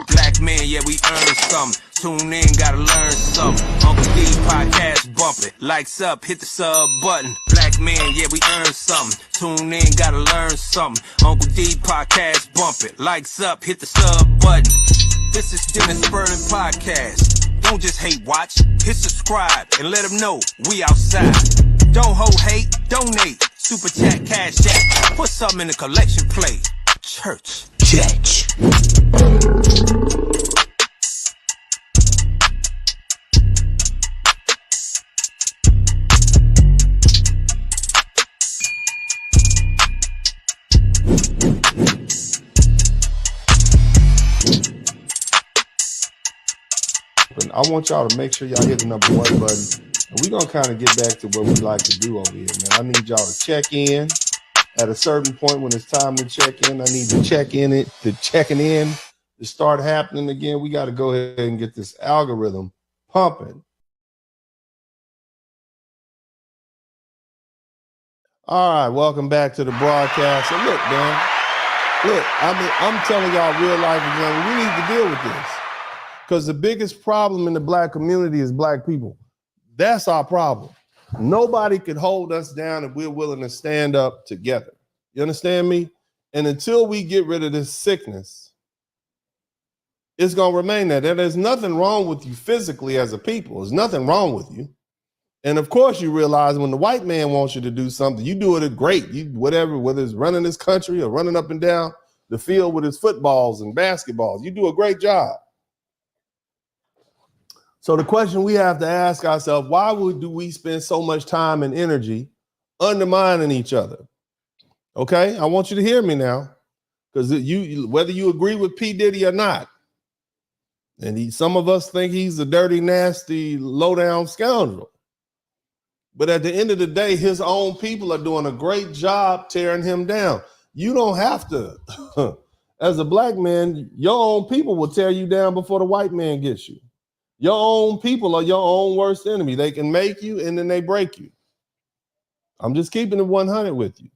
Black men, yeah, we earn something. Tune in, gotta learn something. Uncle D podcast bumping. Likes up, hit the sub button. Black men, yeah, we earn something. Tune in, gotta learn something. Uncle D podcast bumping. Likes up, hit the sub button. This is Dennis Spurling podcast. Don't just hate watch. Hit subscribe and let them know we outside. Don't hold hate, donate. Super chat, cash app. Put something in the collection plate. Church. I want y'all to make sure y'all hit the number 1 button. And we're going to kind of get back to what we like to do over here, man. I need y'all to check in at a certain point when it's time to check in. I need to checking in to start happening again. We got to go ahead and get this algorithm pumping. All right, welcome back to the broadcast. And look, man, I'm telling y'all real life example, we need to deal with this. Because the biggest problem in the black community is black people. That's our problem. Nobody could hold us down if we're willing to stand up together. You understand me? And until we get rid of this sickness, it's going to remain there. There's nothing wrong with you physically as a people. There's nothing wrong with you. And of course, you realize when the white man wants you to do something, you do it great. You whatever, whether it's running this country or running up and down the field with his footballs and basketballs, you do a great job. So the question we have to ask ourselves, why do we spend so much time and energy undermining each other? Okay, I want you to hear me now, because whether you agree with P. Diddy or not, and some of us think he's a dirty, nasty, low-down scoundrel. But at the end of the day, his own people are doing a great job tearing him down. You don't have to. As a black man, your own people will tear you down before the white man gets you. Your own people are your own worst enemy. They can make you and then they break you. I'm just keeping it 100 with you.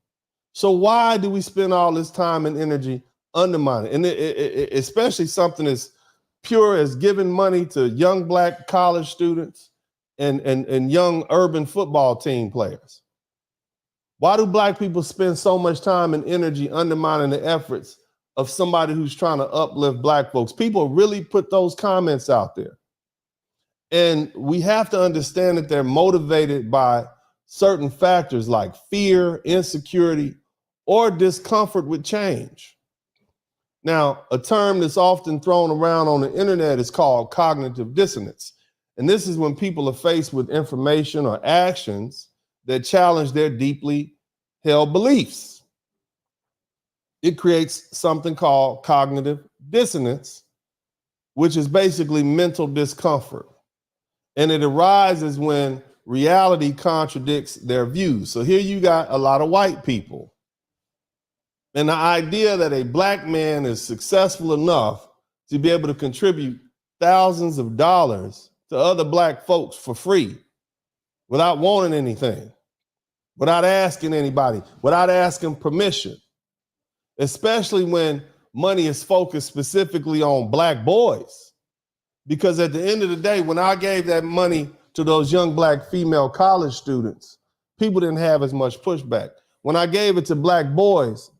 So why do we spend all this time and energy undermining? And especially something as pure as giving money to young black college students and young urban football team players. Why do black people spend so much time and energy undermining the efforts of somebody who's trying to uplift black folks? People really put those comments out there. And we have to understand that they're motivated by certain factors like fear, insecurity, or discomfort with change. Now, a term that's often thrown around on the internet is called cognitive dissonance. And this is when people are faced with information or actions that challenge their deeply held beliefs. It creates something called cognitive dissonance, which is basically mental discomfort. And it arises when reality contradicts their views. So here you got a lot of white people. And the idea that a black man is successful enough to be able to contribute thousands of dollars to other black folks for free without wanting anything, without asking anybody, without asking permission, especially when money is focused specifically on black boys. Because at the end of the day, when I gave that money to those young black female college students, people didn't have as much pushback. When I gave it to black boys,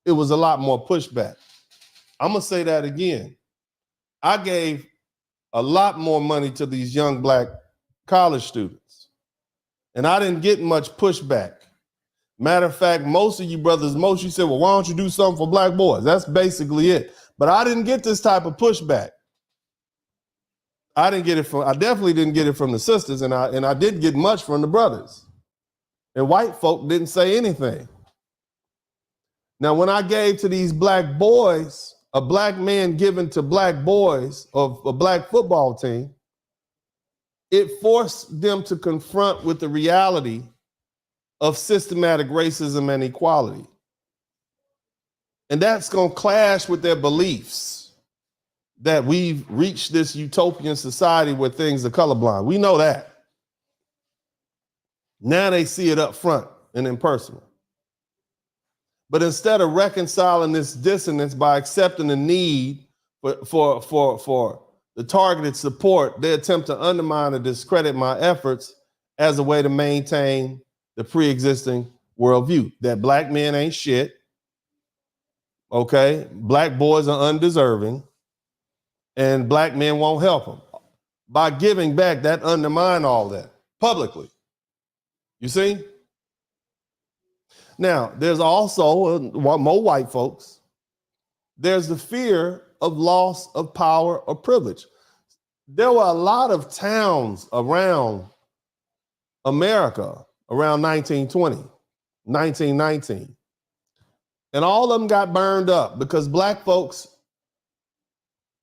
it was a lot more pushback. I'm gonna say that again. I gave a lot more money to these young black college students, and I didn't get much pushback. Matter of fact, most of you brothers, you said, well, why don't you do something for black boys? That's basically it. But I didn't get this type of pushback. I definitely didn't get it from the sisters, and I didn't get much from the brothers. And white folk didn't say anything. Now, when I gave to these black boys, a black man giving to black boys of a black football team, it forced them to confront with the reality of systematic racism and equality. And that's going to clash with their beliefs that we've reached this utopian society where things are colorblind. We know that. Now they see it up front and in person. But instead of reconciling this dissonance by accepting the need for the targeted support, they attempt to undermine or discredit my efforts as a way to maintain the pre-existing worldview that black men ain't shit. Okay, black boys are undeserving, and black men won't help them. by giving back, that undermine all that publicly. You see? Now, there's also more white folks. There's the fear of loss of power or privilege. There were a lot of towns around America around 1920, 1919. And all of them got burned up because black folks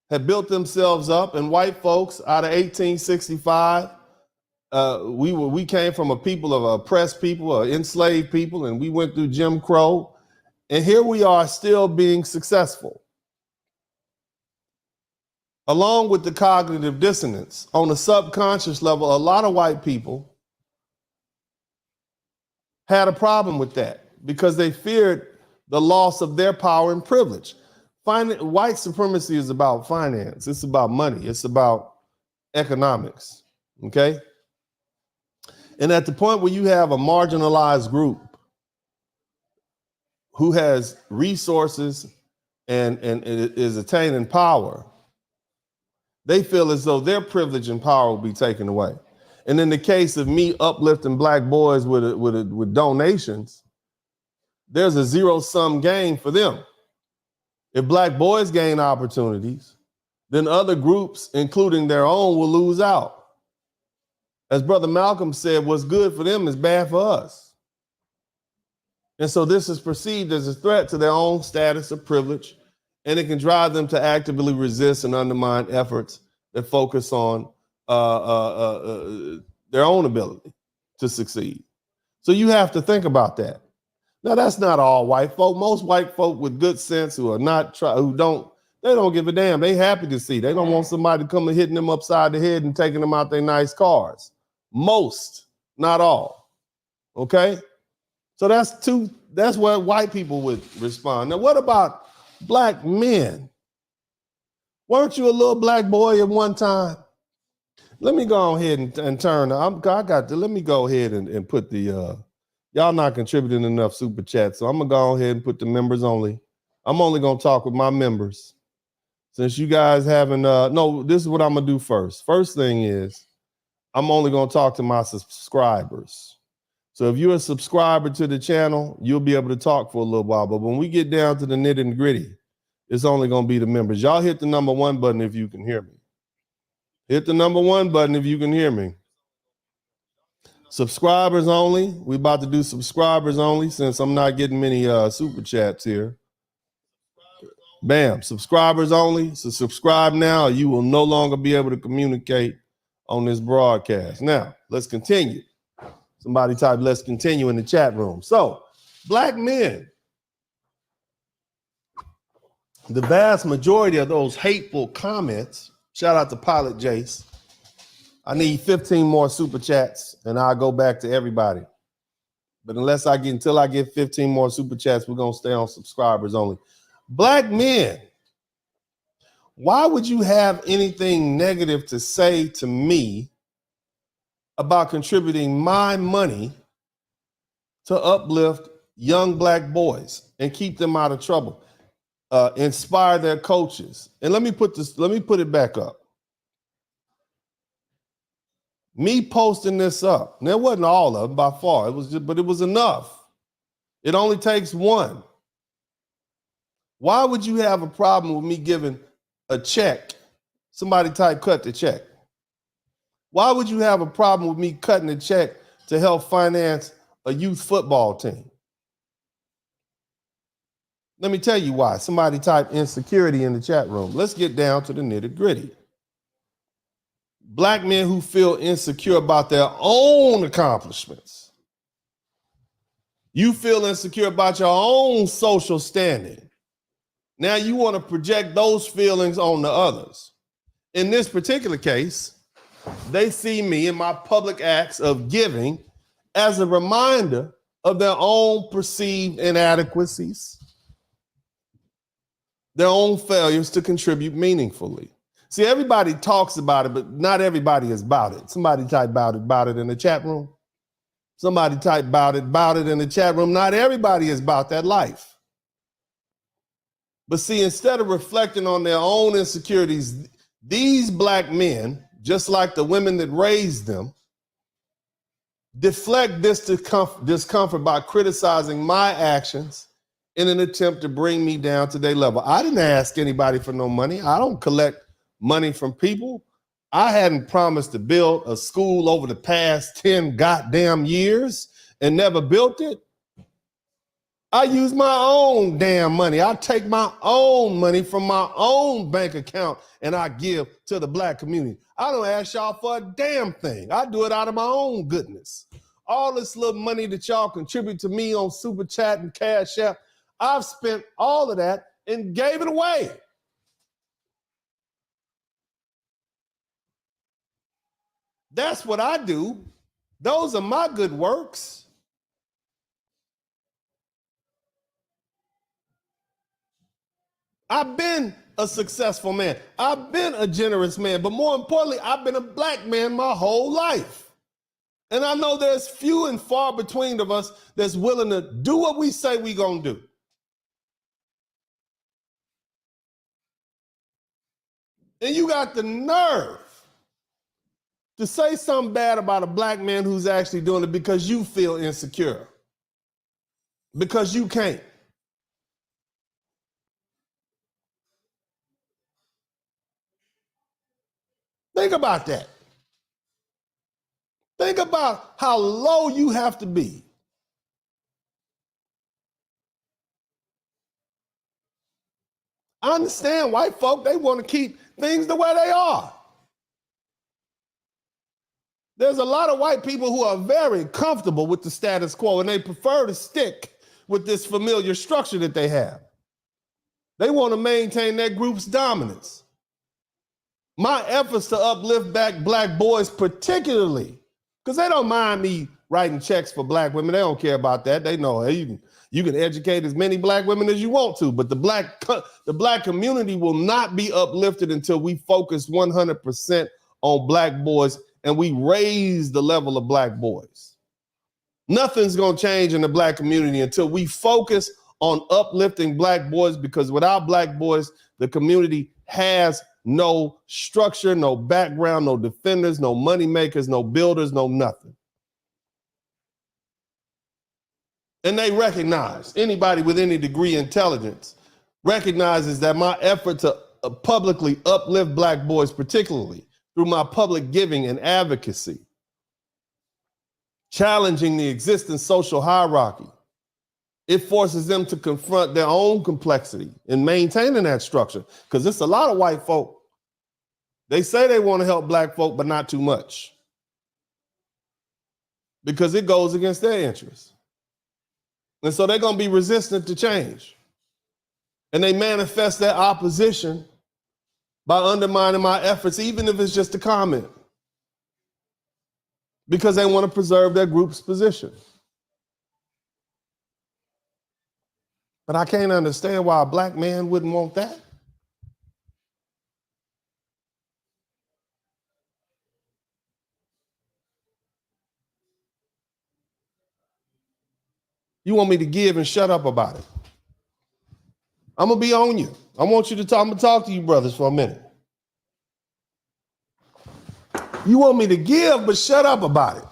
had built themselves up, and white folks out of 1865, we came from a people of oppressed people, enslaved people, and we went through Jim Crow. And here we are still being successful. Along with the cognitive dissonance, on a subconscious level, a lot of white people had a problem with that because they feared the loss of their power and privilege. White supremacy is about finance. It's about money. It's about economics, okay? And at the point where you have a marginalized group who has resources and is attaining power, they feel as though their privilege and power will be taken away. And in the case of me uplifting black boys with donations, there's a zero-sum game for them. If black boys gain opportunities, then other groups, including their own, will lose out. As Brother Malcolm said, what's good for them is bad for us. And so this is perceived as a threat to their own status of privilege, and it can drive them to actively resist and undermine efforts that focus on their own ability to succeed. So you have to think about that. Now, that's not all white folk. Most white folk with good sense who don't give a damn. They happy to see. They don't want somebody coming hitting them upside the head and taking them out their nice cars. Most, not all. Okay? So that's where white people would respond. Now, what about black men? Weren't you a little black boy at one time? Let me go ahead and turn. Let me go ahead and put the y'all not contributing enough super chats, so I'm gonna go ahead and put the members only. I'm only gonna talk with my members. Since you guys haven't, no, this is what I'm gonna do first. First thing is, I'm only gonna talk to my subscribers. So if you're a subscriber to the channel, you'll be able to talk for a little while. But when we get down to the nitty and gritty, it's only gonna be the members. Y'all hit the number 1 button if you can hear me. Hit the number 1 button if you can hear me. Subscribers only. We're about to do subscribers only since I'm not getting many super chats here. Bam, subscribers only. So subscribe now, or you will no longer be able to communicate on this broadcast. Now, let's continue. Somebody type, let's continue in the chat room. So, black men, the vast majority of those hateful comments, shout out to Pilot Jace. I need 15 more super chats and I'll go back to everybody. But until I get 15 more super chats, we're going to stay on subscribers only. Black men, why would you have anything negative to say to me about contributing my money to uplift young black boys and keep them out of trouble, inspire their coaches? And let me put it back up. Me posting this up, and it wasn't all of them by far, but it was enough. It only takes one. Why would you have a problem with me giving a check? Somebody type cut the check. Why would you have a problem with me cutting a check to help finance a youth football team? Let me tell you why. Somebody type insecurity in the chat room. Let's get down to the nitty gritty. Black men who feel insecure about their own accomplishments. You feel insecure about your own social standing. Now you want to project those feelings on the others. In this particular case, they see me in my public acts of giving as a reminder of their own perceived inadequacies, their own failures to contribute meaningfully. See, everybody talks about it, but not everybody is about it. Somebody type about it in the chat room. Somebody type about it in the chat room. Not everybody is about that life. But see, instead of reflecting on their own insecurities, these black men, just like the women that raised them, deflect this discomfort by criticizing my actions in an attempt to bring me down to their level. I didn't ask anybody for no money. I don't collect money from people. I hadn't promised to build a school over the past 10 goddamn years and never built it. I use my own damn money. I take my own money from my own bank account and I give to the black community. I don't ask y'all for a damn thing. I do it out of my own goodness. All this little money that y'all contribute to me on Super Chat and Cash App, I've spent all of that and gave it away. That's what I do. Those are my good works. I've been a successful man. I've been a generous man, but more importantly, I've been a black man my whole life. And I know there's few and far between of us that's willing to do what we say we gonna do. And you got the nerve to say something bad about a black man who's actually doing it because you feel insecure, because you can't. Think about that. Think about how low you have to be. I understand white folk, they want to keep things the way they are. There's a lot of white people who are very comfortable with the status quo and they prefer to stick with this familiar structure that they have. They want to maintain their group's dominance. My efforts to uplift back black boys particularly, because they don't mind me writing checks for black women. They don't care about that. They know, hey, you can educate as many black women as you want to, but the black community will not be uplifted until we focus 100% on black boys and we raise the level of black boys. Nothing's going to change in the black community until we focus on uplifting black boys, because without black boys, the community has no structure, no background, no defenders, no money makers, no builders, no nothing. And they recognize, anybody with any degree of intelligence recognizes that my effort to publicly uplift black boys, particularly through my public giving and advocacy, challenging the existing social hierarchy, it forces them to confront their own complexity in maintaining that structure. Because it's a lot of white folk. They say they want to help black folk, but not too much, because it goes against their interests. And so they're going to be resistant to change. And they manifest their opposition by undermining my efforts, even if it's just a comment, because they want to preserve their group's position. But I can't understand why a black man wouldn't want that. You want me to give and shut up about it? I'm gonna be on you. I want you to talk. I'm gonna talk to you brothers for a minute. You want me to give, but shut up about it.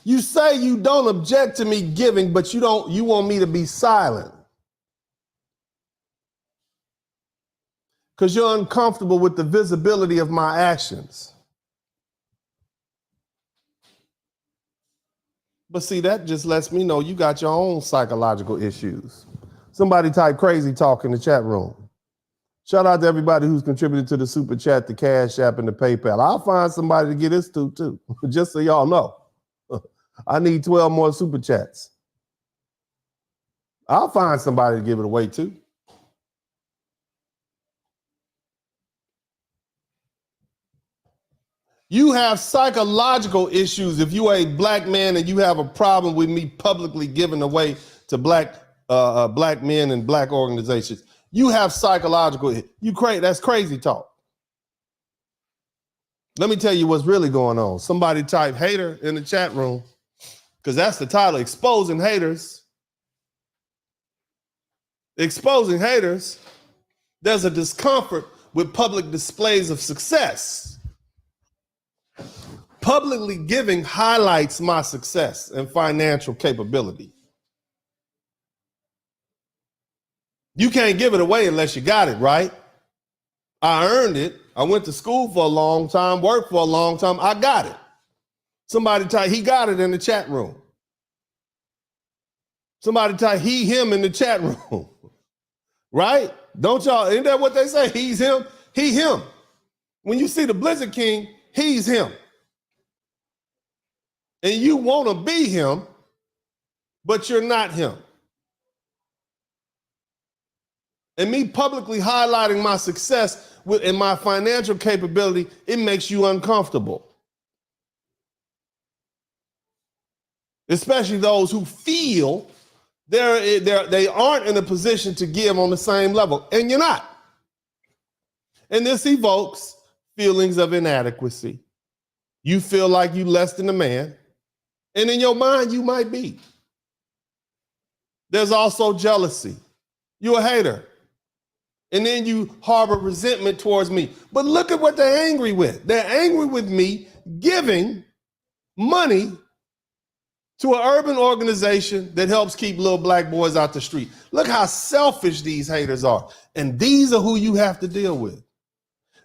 You say you don't object to me giving, but you want me to be silent because you're uncomfortable with the visibility of my actions. But see, that just lets me know you got your own psychological issues. Somebody type crazy talk in the chat room. Shout out to everybody who's contributed to the Super Chat, the Cash App, and the PayPal. I'll find somebody to get this to too, just so y'all know. I need 12 more Super Chats. I'll find somebody to give it away to. You have psychological issues if you are a black man and you have a problem with me publicly giving away to black men and black organizations. You have psychological, that's crazy talk. Let me tell you what's really going on. Somebody type hater in the chat room, because that's the title, Exposing Haters. Exposing haters. There's a discomfort with public displays of success. Publicly giving highlights my success and financial capability. You can't give it away unless you got it, right? I earned it. I went to school for a long time, worked for a long time. I got it. Somebody type, he got it in the chat room. Somebody type, he, him in the chat room. Right? Don't y'all, isn't that what they say? He's him, he, him. When you see the Blizzard King, he's him. And you want to be him, but you're not him. And me publicly highlighting my success and my financial capability, it makes you uncomfortable. Especially those who feel they aren't in a position to give on the same level, and you're not. And this evokes feelings of inadequacy. You feel like you're less than a man, and in your mind, you might be. There's also jealousy. You're a hater. And then you harbor resentment towards me. But look at what they're angry with. They're angry with me giving money to an urban organization that helps keep little black boys out the street. Look how selfish these haters are. And these are who you have to deal with.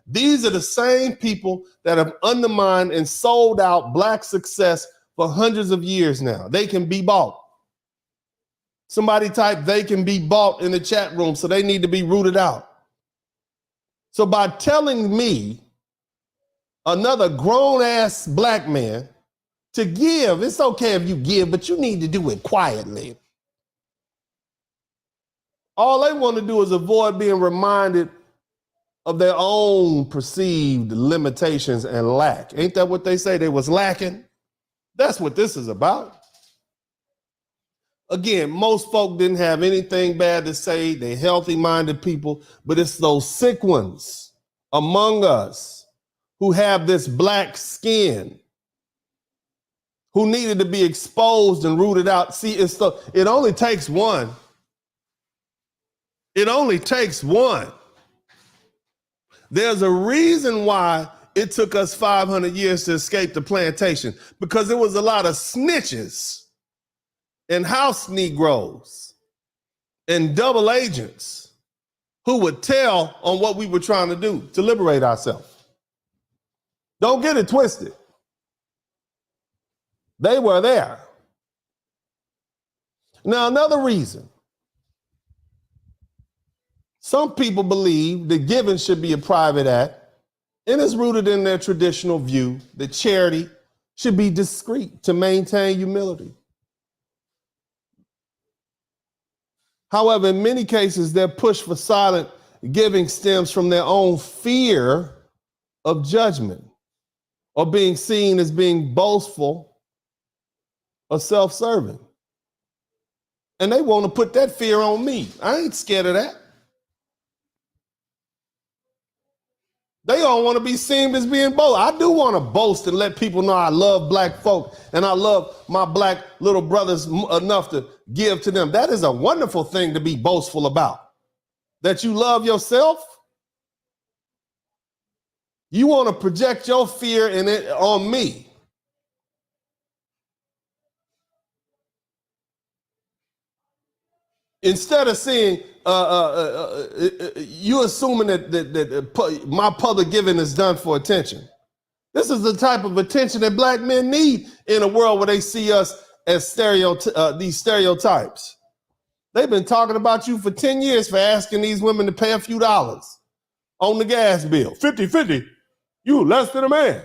These are the same people that have undermined and sold out black success for hundreds of years now. They can be bought. Somebody type, they can be bought in the chat room, so they need to be rooted out. So by telling me, another grown-ass black man, to give, it's okay if you give, but you need to do it quietly. All they want to do is avoid being reminded of their own perceived limitations and lack. Ain't that what they say? They was lacking? That's what this is about. Again, most folk didn't have anything bad to say. They're healthy-minded people, but it's those sick ones among us who have this black skin, who needed to be exposed and rooted out. See, it only takes one. It only takes one. There's a reason why it took us 500 years to escape the plantation, because there was a lot of snitches and house Negroes and double agents who would tell on what we were trying to do to liberate ourselves. Don't get it twisted. They were there. Now, another reason. Some people believe that giving should be a private act, and it's rooted in their traditional view that charity should be discreet to maintain humility. However, in many cases, their push for silent giving stems from their own fear of judgment or being seen as being boastful or self-serving. And they want to put that fear on me. I ain't scared of that. They all want to be seen as being bold. I do want to boast and let people know I love black folk and I love my black little brothers enough to give to them. That is a wonderful thing to be boastful about. That you love yourself. You want to project your fear in it on me. Instead of seeing, you assuming that my public giving is done for attention. This is the type of attention that black men need in a world where they see us as these stereotypes. They've been talking about you for 10 years for asking these women to pay a few dollars on the gas bill. 50-50, you less than a man.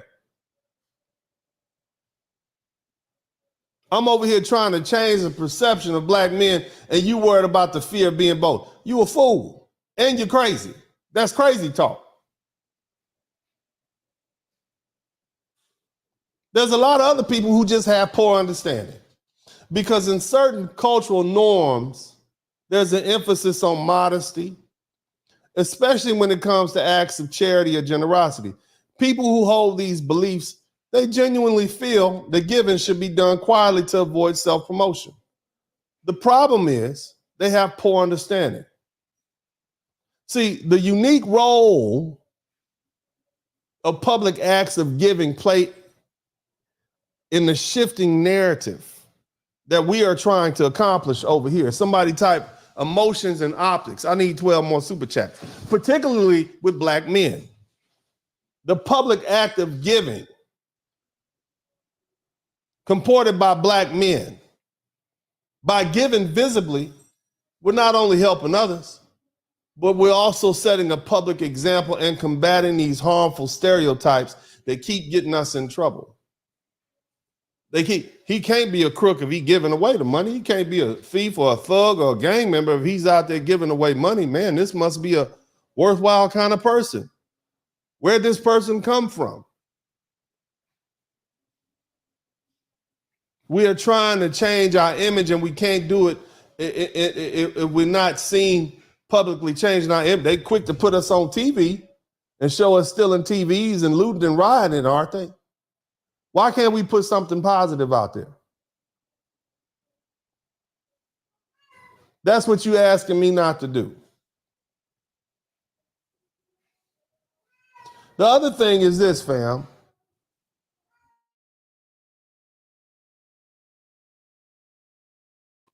I'm over here trying to change the perception of black men, and you worried about the fear of being bold. You a fool, and you're crazy. That's crazy talk. There's a lot of other people who just have poor understanding, because in certain cultural norms, there's an emphasis on modesty, especially when it comes to acts of charity or generosity. People who hold these beliefs, they genuinely feel that giving should be done quietly to avoid self-promotion. The problem is they have poor understanding. See, the unique role of public acts of giving play in the shifting narrative that we are trying to accomplish over here? Somebody type emotions and optics. I need 12 more super chats, particularly with black men. The public act of giving comported by black men. By giving visibly, we're not only helping others, but we're also setting a public example and combating these harmful stereotypes that keep getting us in trouble. He can't be a crook if he's giving away the money. He can't be a thief or a thug or a gang member if he's out there giving away money. Man, this must be a worthwhile kind of person. Where'd this person come from? We are trying to change our image, and we can't do it if we're not seen publicly changing our image. They quick to put us on TV and show us stealing TVs and looting and rioting, aren't they? Why can't we put something positive out there? That's what you're asking me not to do. The other thing is this, fam.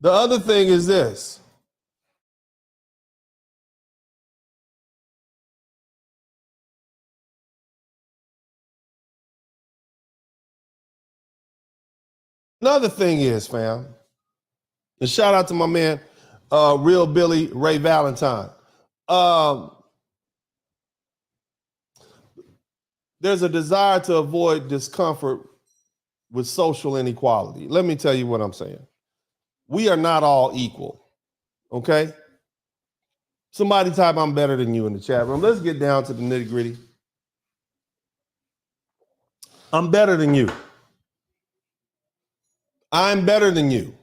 The other thing is this. Another thing is, fam, and shout out to my man, Real Billy Ray Valentine. There's a desire to avoid discomfort with social inequality. Let me tell you what I'm saying. We are not all equal, okay? Somebody type I'm better than you in the chat room. Let's get down to the nitty gritty. I'm better than you. I'm better than you.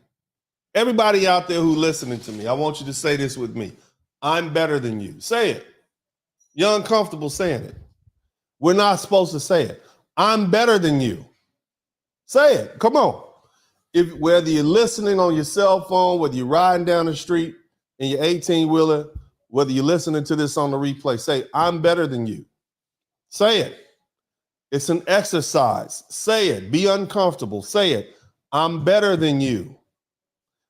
Everybody out there who's listening to me, I want you to say this with me. I'm better than you. Say it. You're uncomfortable saying it. We're not supposed to say it. I'm better than you. Say it. Come on. Whether you're listening on your cell phone, whether you're riding down the street in your 18-wheeler, whether you're listening to this on the replay, say, I'm better than you. Say it. It's an exercise. Say it. Be uncomfortable. Say it. I'm better than you.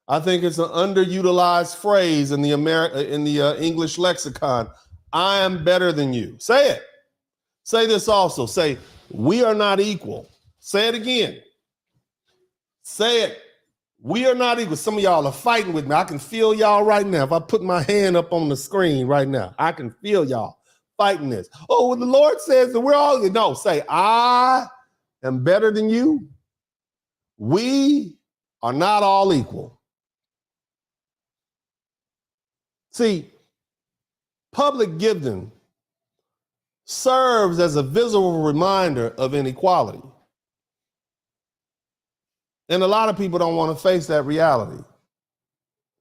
I think it's an underutilized phrase in the English lexicon. I am better than you. Say it. Say this also. Say, we are not equal. Say it again. Say it. We are not equal. Some of y'all are fighting with me. I can feel y'all right now. If I put my hand up on the screen right now, I can feel y'all fighting this. Oh, when the Lord says that we're all, no, say, I am better than you. We are not all equal. See, public giving serves as a visual reminder of inequality. And a lot of people don't want to face that reality,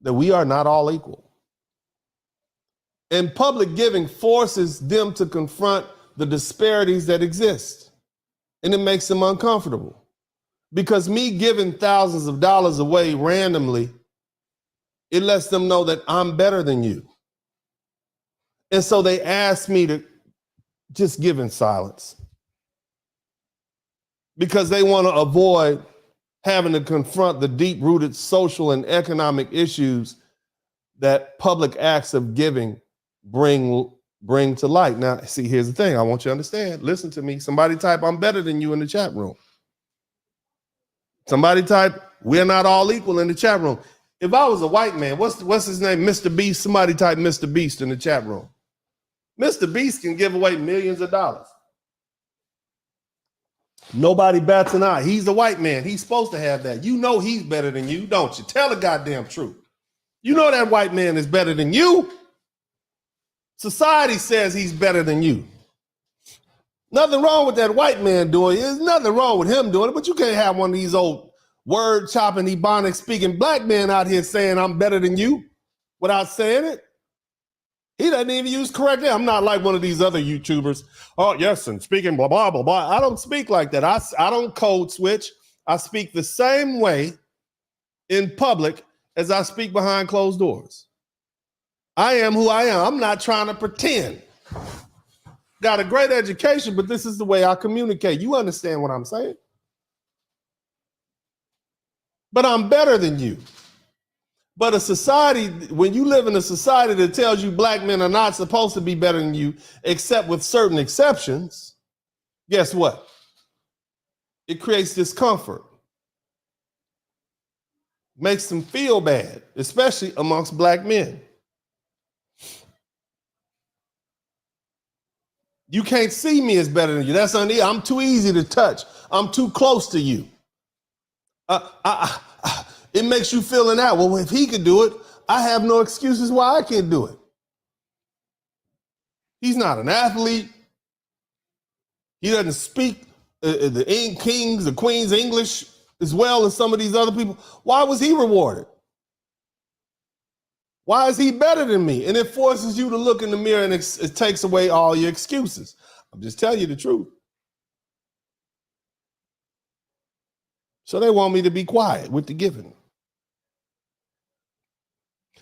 that we are not all equal. And public giving forces them to confront the disparities that exist. And it makes them uncomfortable. Because me giving thousands of dollars away randomly, it lets them know that I'm better than you. And so they ask me to just give in silence. Because they want to avoid having to confront the deep-rooted social and economic issues that public acts of giving bring to light. Now, see, here's the thing. I want you to understand. Listen to me. Somebody type, I'm better than you in the chat room. Somebody type, we're not all equal in the chat room. If I was a white man, what's his name? Mr. Beast. Somebody type Mr. Beast in the chat room. Mr. Beast can give away millions of dollars. Nobody bats an eye. He's a white man. He's supposed to have that. You know he's better than you, don't you? Tell the goddamn truth. You know that white man is better than you. Society says he's better than you. Nothing wrong with that white man doing it. There's nothing wrong with him doing it, but you can't have one of these old word chopping, Ebonics speaking black men out here saying I'm better than you without saying it. He doesn't even use correct name. I'm not like one of these other YouTubers. Oh, yes, and speaking blah, blah, blah, blah. I don't speak like that. I don't code switch. I speak the same way in public as I speak behind closed doors. I am who I am. I'm not trying to pretend. got a great education, but this is the way I communicate. You understand what I'm saying? But I'm better than you. But a society, when you live in a society that tells you black men are not supposed to be better than you, except with certain exceptions, guess what? It creates discomfort. Makes them feel bad, especially amongst black men. You can't see me as better than you. That's uneasy. I'm too easy to touch. I'm too close to you. It makes you feel in that. Well, if he could do it, I have no excuses why I can't do it. He's not an athlete. He doesn't speak the kings, the queen's English as well as some of these other people. Why was he rewarded? Why is he better than me? And it forces you to look in the mirror and it takes away all your excuses. I'm just telling you the truth. So they want me to be quiet with the giving.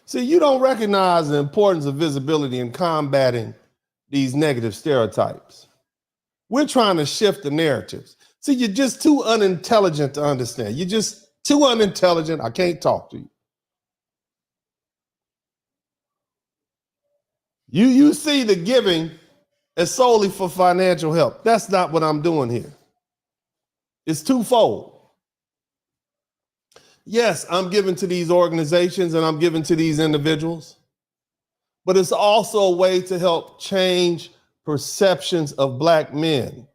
See, you don't recognize the importance of visibility in combating these negative stereotypes. We're trying to shift the narratives. See, you're just too unintelligent to understand. You're just too unintelligent. I can't talk to you. You see the giving as solely for financial help. That's not what I'm doing here. It's twofold. Yes, I'm giving to these organizations and I'm giving to these individuals, but it's also a way to help change perceptions of black men.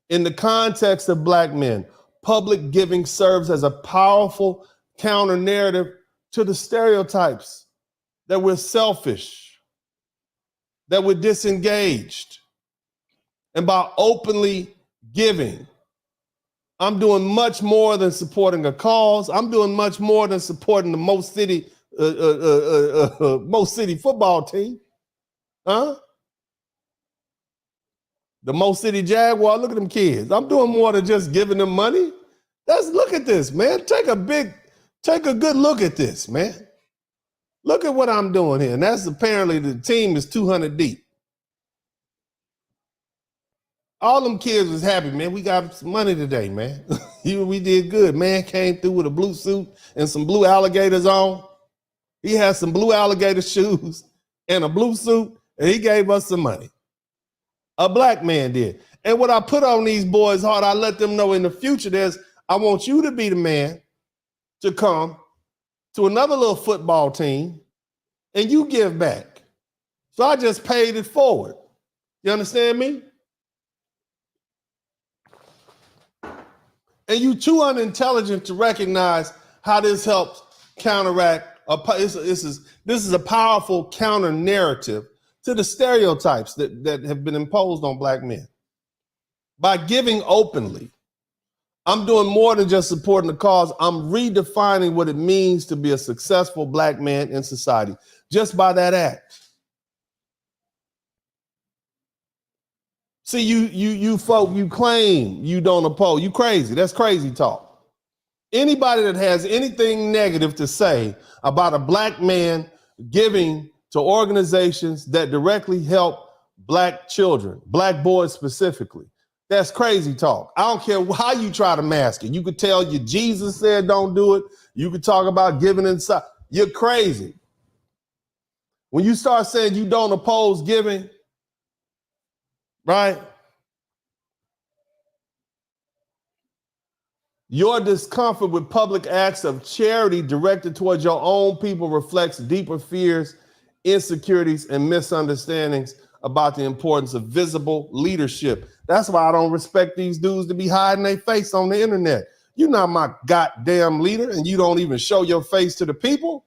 In the context of black men, public giving serves as a powerful counter narrative to the stereotypes that we're selfish, that we're disengaged. And by openly giving, I'm doing much more than supporting a cause. I'm doing much more than supporting the Most City football team. Huh? The Most City Jaguar, look at them kids. I'm doing more than just giving them money. Look at this, man. Take a good look at this, man. Look at what I'm doing here. And that's apparently the team is 200 deep. All them kids was happy, man. We got some money today, man. We did good. Man came through with a blue suit and some blue alligators on. He had some blue alligator shoes and a blue suit, and he gave us some money. A black man did. And what I put on these boys' heart, I let them know in the future, I want you to be the man to come to another little football team and you give back. So I just paid it forward. You understand me? And you too unintelligent to recognize how this helps counteract. This is a powerful counter narrative to the stereotypes that have been imposed on black men. By giving openly, I'm doing more than just supporting the cause. I'm redefining what it means to be a successful black man in society just by that act. See, you folk, you claim you don't oppose. You crazy. That's crazy talk. Anybody that has anything negative to say about a black man giving to organizations that directly help black children, black boys specifically, that's crazy talk. I don't care how you try to mask it. You could tell you Jesus said don't do it. You could talk about giving inside. You're crazy. When you start saying you don't oppose giving, right? Your discomfort with public acts of charity directed towards your own people reflects deeper fears, insecurities, and misunderstandings about the importance of visible leadership. That's why I don't respect these dudes to be hiding their face on the internet. You're not my goddamn leader, and you don't even show your face to the people.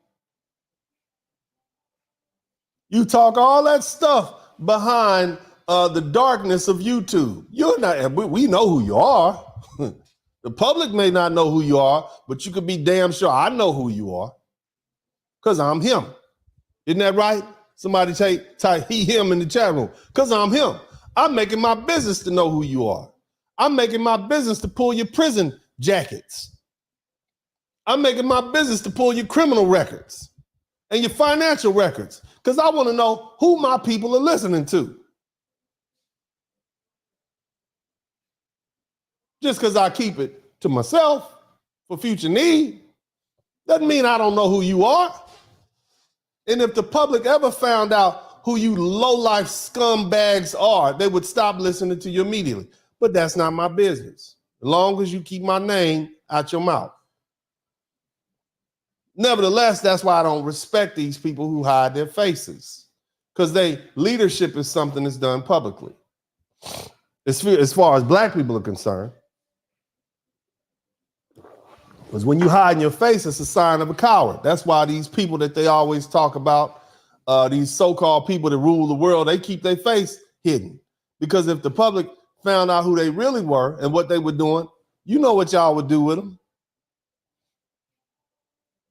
You talk all that stuff behind the darkness of YouTube. You're not. We know who you are. The public may not know who you are, but you could be damn sure I know who you are because I'm him. Isn't that right? Somebody type he, him in the chat room because I'm him. I'm making my business to know who you are. I'm making my business to pull your prison jackets. I'm making my business to pull your criminal records and your financial records because I want to know who my people are listening to. Just because I keep it to myself for future need doesn't mean I don't know who you are. And if the public ever found out who you low-life scumbags are, they would stop listening to you immediately. But that's not my business, as long as you keep my name out your mouth. Nevertheless, that's why I don't respect these people who hide their faces, because leadership is something that's done publicly. As far as black people are concerned, because when you hide in your face, it's a sign of a coward. That's why these people that they always talk about, these so-called people that rule the world, they keep their face hidden. Because if the public found out who they really were and what they were doing, you know what y'all would do with them.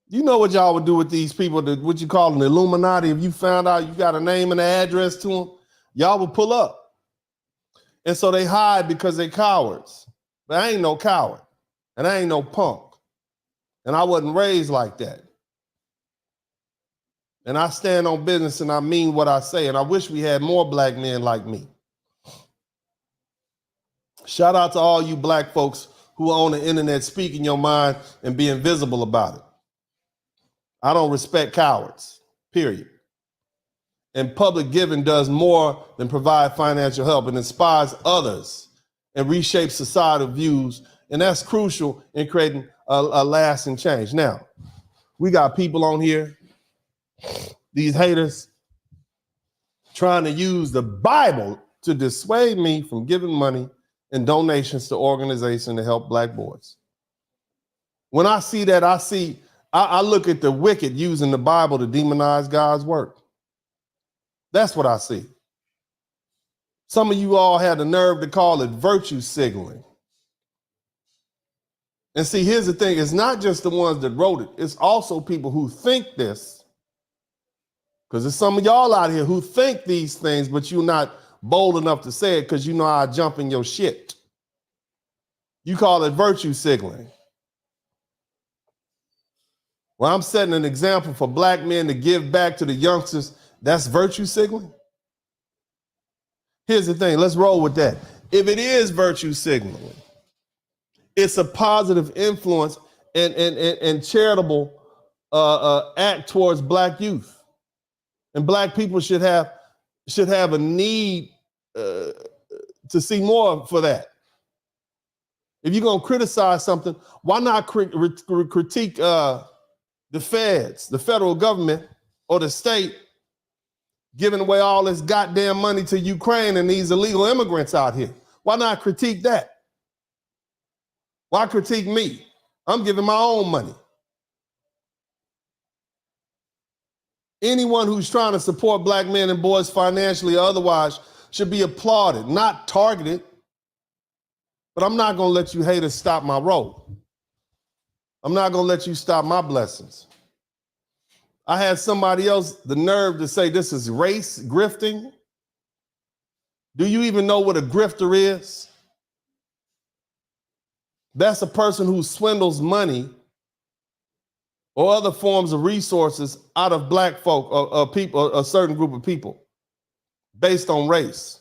You know what y'all would do with these people, what you call an Illuminati. If you found out you got a name and an address to them, y'all would pull up. And so they hide because they're cowards. But I ain't no coward, and I ain't no punk. And I wasn't raised like that. And I stand on business and I mean what I say. And I wish we had more black men like me. Shout out to all you black folks who are on the internet speaking your mind and being visible about it. I don't respect cowards, period. And public giving does more than provide financial help. It inspires others and reshapes societal views. And that's crucial in creating a lasting change. Now, we got people on here, these haters, trying to use the Bible to dissuade me from giving money and donations to organizations to help black boys. When I see that, I look at the wicked using the Bible to demonize God's work. That's what I see. Some of you all had the nerve to call it virtue signaling. And see, here's the thing. It's not just the ones that wrote it. It's also people who think this. Because there's some of y'all out here who think these things, but you're not bold enough to say it because you know I jump in your shit. You call it virtue signaling. Well, I'm setting an example for black men to give back to the youngsters. That's virtue signaling. Here's the thing. Let's roll with that. If it is virtue signaling, it's a positive influence and charitable act towards black youth. And black people should have a need to see more for that. If you're going to criticize something, why not critique the feds, the federal government, or the state giving away all this goddamn money to Ukraine and these illegal immigrants out here? Why not critique that? Why critique me? I'm giving my own money. Anyone who's trying to support black men and boys financially or otherwise should be applauded, not targeted. But I'm not going to let you haters stop my road. I'm not going to let you stop my blessings. I had somebody else the nerve to say this is race grifting. Do you even know what a grifter is? That's a person who swindles money or other forms of resources out of black folk or people, a certain group of people based on race.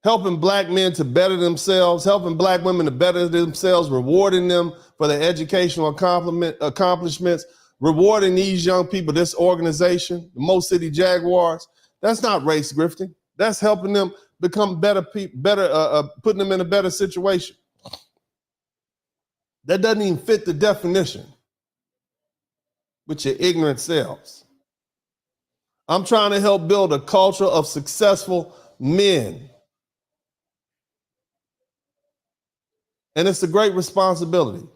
Helping black men to better themselves, helping black women to better themselves, rewarding them for their educational accomplishments, rewarding these young people, this organization, the Mo City Jaguars. That's not race grifting. That's helping them become better people, putting them in a better situation. That doesn't even fit the definition with your ignorant selves. I'm trying to help build a culture of successful men. And it's a great responsibility.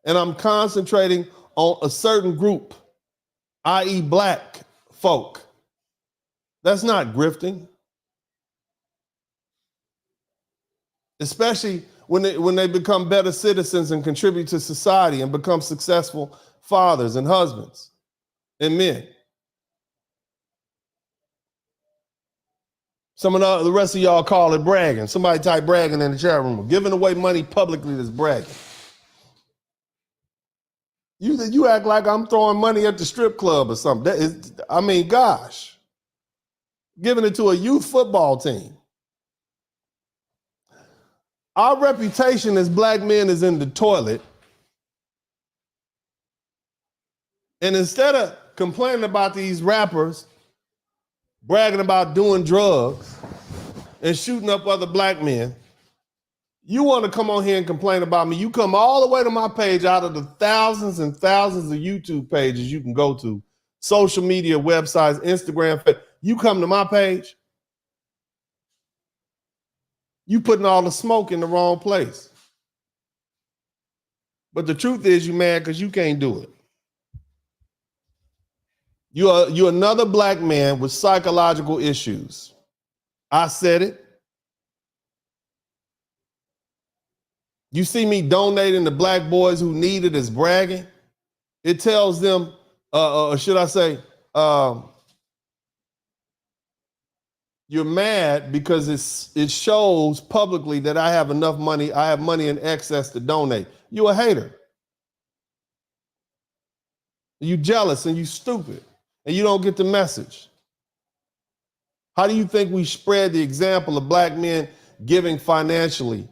And I'm concentrating on a certain group, i.e. black folk. That's not grifting. Especially when they become better citizens and contribute to society and become successful fathers and husbands and men. Some of the rest of y'all call it bragging. Somebody type bragging in the chat room. Giving away money publicly is bragging. You act like I'm throwing money at the strip club or something. Gosh. Giving it to a youth football team. Our reputation as black men is in the toilet. And instead of complaining about these rappers bragging about doing drugs and shooting up other black men, you want to come on here and complain about me. You come all the way to my page out of the thousands and thousands of YouTube pages you can go to, social media, websites, Instagram. You come to my page, you putting all the smoke in the wrong place. But the truth is you mad because you can't do it. You're another black man with psychological issues. I said it. You see me donating to black boys who need it as bragging. It tells them, should I say, you're mad because it shows publicly that I have enough money, I have money in excess to donate. You're a hater. You jealous and you stupid and you don't get the message. How do you think we spread the example of black men giving financially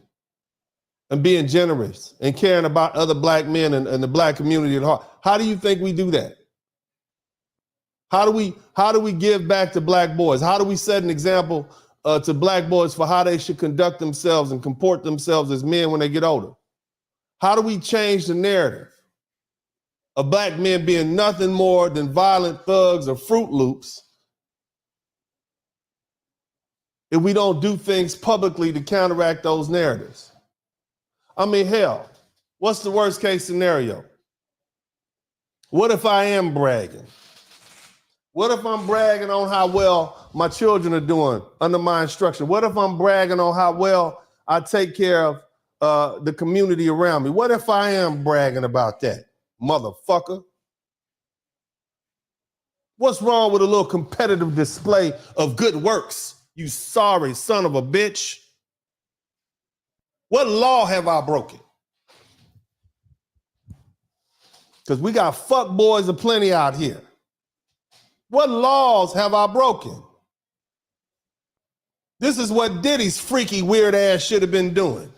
and being generous and caring about other black men and the black community at heart? How do you think we do that? How do we give back to black boys? How do we set an example to black boys for how they should conduct themselves and comport themselves as men when they get older? How do we change the narrative of black men being nothing more than violent thugs or Fruit Loops if we don't do things publicly to counteract those narratives? I mean, hell, what's the worst case scenario? What if I am bragging? What if I'm bragging on how well my children are doing under my instruction? What if I'm bragging on how well I take care of the community around me? What if I am bragging about that, motherfucker? What's wrong with a little competitive display of good works, you sorry son of a bitch? What law have I broken? Because we got fuck boys aplenty out here. What laws have I broken? This is what Diddy's freaky weird ass should have been doing.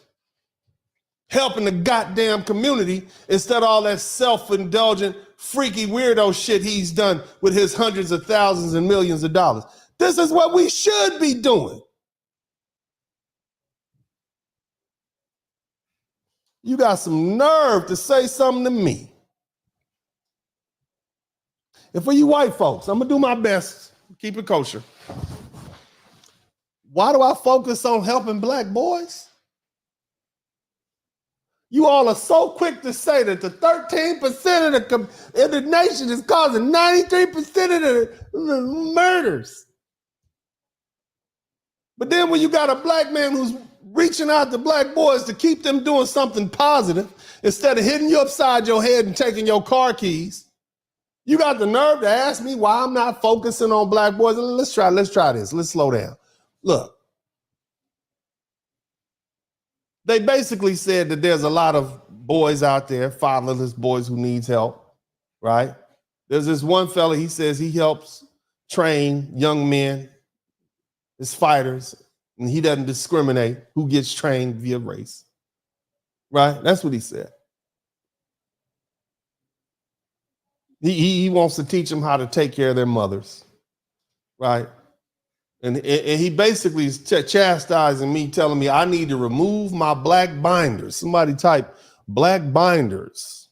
Helping the goddamn community instead of all that self-indulgent, freaky weirdo shit he's done with his hundreds of thousands and millions of dollars. This is what we should be doing. You got some nerve to say something to me. And for you white folks, I'm gonna do my best, keep it kosher. Why do I focus on helping black boys? You all are so quick to say that the 13% of the nation is causing 93% of the murders. But then when you got a black man who's reaching out to black boys to keep them doing something positive, instead of hitting you upside your head and taking your car keys, you got the nerve to ask me why I'm not focusing on black boys. Let's try this. Let's slow down. Look, they basically said that there's a lot of boys out there, fatherless boys who needs help, right? There's this one fella, he says he helps train young men as fighters, and he doesn't discriminate who gets trained via race, right? That's what he said. He wants to teach them how to take care of their mothers, right? And he basically is chastising me, telling me I need to remove my black binders. Somebody type black binders.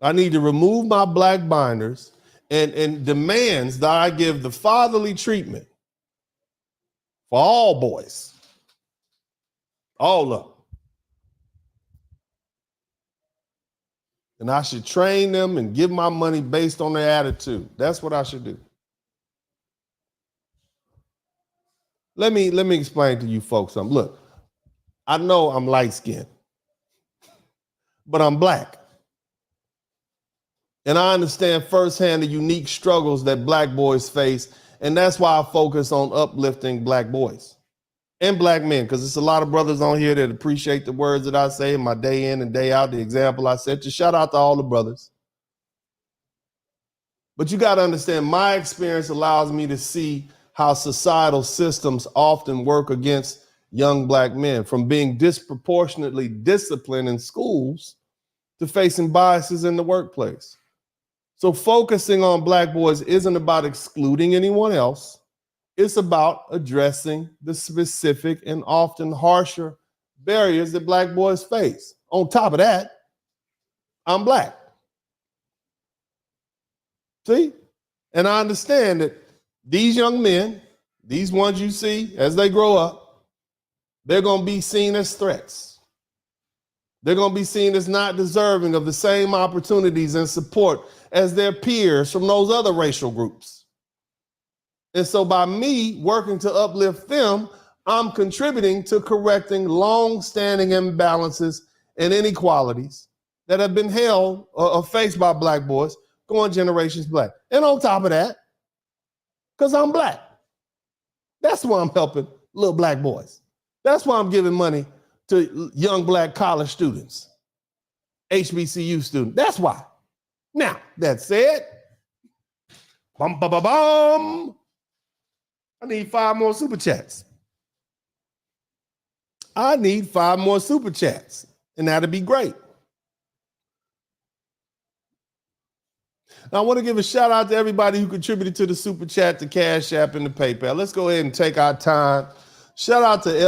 I need to remove my black binders and demands that I give the fatherly treatment for all boys, all of them. And I should train them and give my money based on their attitude. That's what I should do. Let me explain to you folks something. Look, I know I'm light-skinned, but I'm black. And I understand firsthand the unique struggles that black boys face. And that's why I focus on uplifting black boys and black men, because there's a lot of brothers on here that appreciate the words that I say in my day in and day out, the example I set. Just shout out to all the brothers. But you got to understand, my experience allows me to see how societal systems often work against young black men from being disproportionately disciplined in schools to facing biases in the workplace. So focusing on black boys isn't about excluding anyone else. It's about addressing the specific and often harsher barriers that black boys face. On top of that, I'm black. See? And I understand that these young men, these ones you see as they grow up, they're going to be seen as threats. They're going to be seen as not deserving of the same opportunities and support as their peers from those other racial groups. And so by me working to uplift them, I'm contributing to correcting long-standing imbalances and inequalities that have been held or faced by black boys going generations back. And on top of that, because I'm black, that's why I'm helping little black boys. That's why I'm giving money to young black college students, HBCU students. That's why. Now, that said, I need 5 more super chats. I need 5 more super chats, and that'd be great. Now, I want to give a shout out to everybody who contributed to the super chat, the Cash App, and the PayPal. Let's go ahead and take our time. Shout out to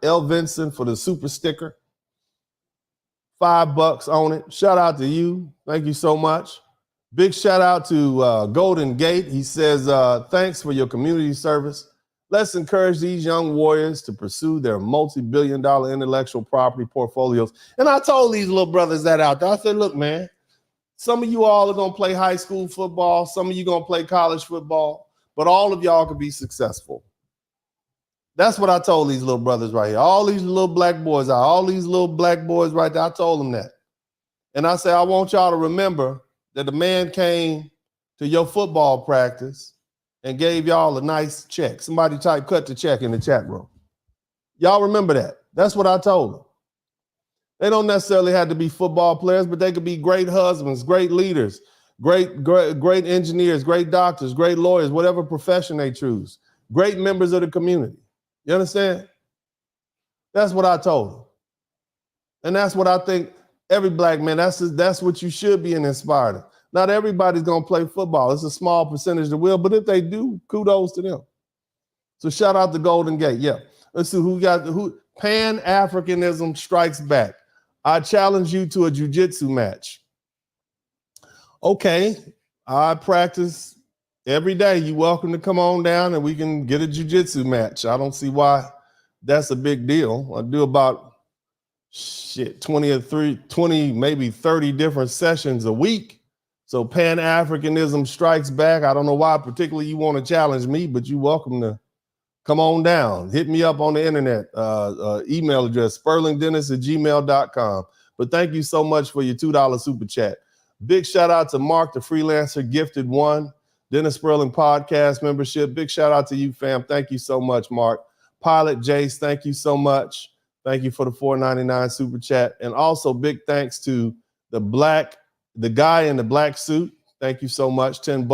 L. Vincent for the super sticker. $5 on it. Shout out to you. Thank you so much. Big shout out to Golden Gate. He says, thanks for your community service. Let's encourage these young warriors to pursue their multi-billion-dollar intellectual property portfolios. And I told these little brothers that out there. I said, look, man, some of you all are going to play high school football. Some of you going to play college football. But all of y'all could be successful. That's what I told these little brothers right here. All these little black boys, all these little black boys right there, I told them that. And I said, I want y'all to remember that the man came to your football practice and gave y'all a nice check. Somebody type cut the check in the chat room. Y'all remember that. That's what I told them. They don't necessarily have to be football players, but they could be great husbands, great leaders, great engineers, great doctors, great lawyers, whatever profession they choose, great members of the community. You understand? That's what I told them. And that's what I think every black man, that's what you should be inspired. Not everybody's going to play football. It's a small percentage that will, but if they do, kudos to them. So shout out to Golden Gate. Yeah. Let's see who Pan-Africanism strikes back. I challenge you to a jiu-jitsu match. Okay. I practice every day. You're welcome to come on down and we can get a jiu-jitsu match. I don't see why that's a big deal. I do about 20, maybe 30 different sessions a week. So Pan-Africanism strikes back. I don't know why particularly you want to challenge me, but you're welcome to come on down. Hit me up on the internet. Email address, spurlingdennis@gmail.com. But thank you so much for your $2 super chat. Big shout out to Mark, the freelancer, gifted one. Dennis Spurling podcast membership. Big shout out to you, fam. Thank you so much, Mark. Pilot Jace, thank you so much. Thank you for the $4.99 super chat. And also big thanks to the guy in the black suit. Thank you so much. $10.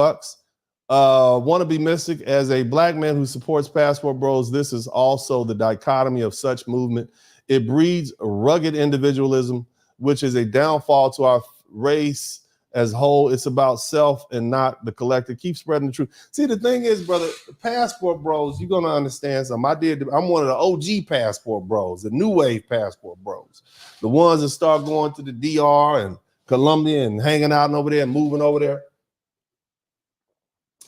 Wannabe Mystic, as a black man who supports Passport Bros, this is also the dichotomy of such movement. It breeds rugged individualism, which is a downfall to our race as a whole. It's about self and not the collective. Keep spreading the truth. See, the thing is, brother, the Passport Bros, you're going to understand something. I'm one of the OG Passport Bros, the new wave Passport Bros, the ones that start going to the DR and Colombia and hanging out over there and moving over there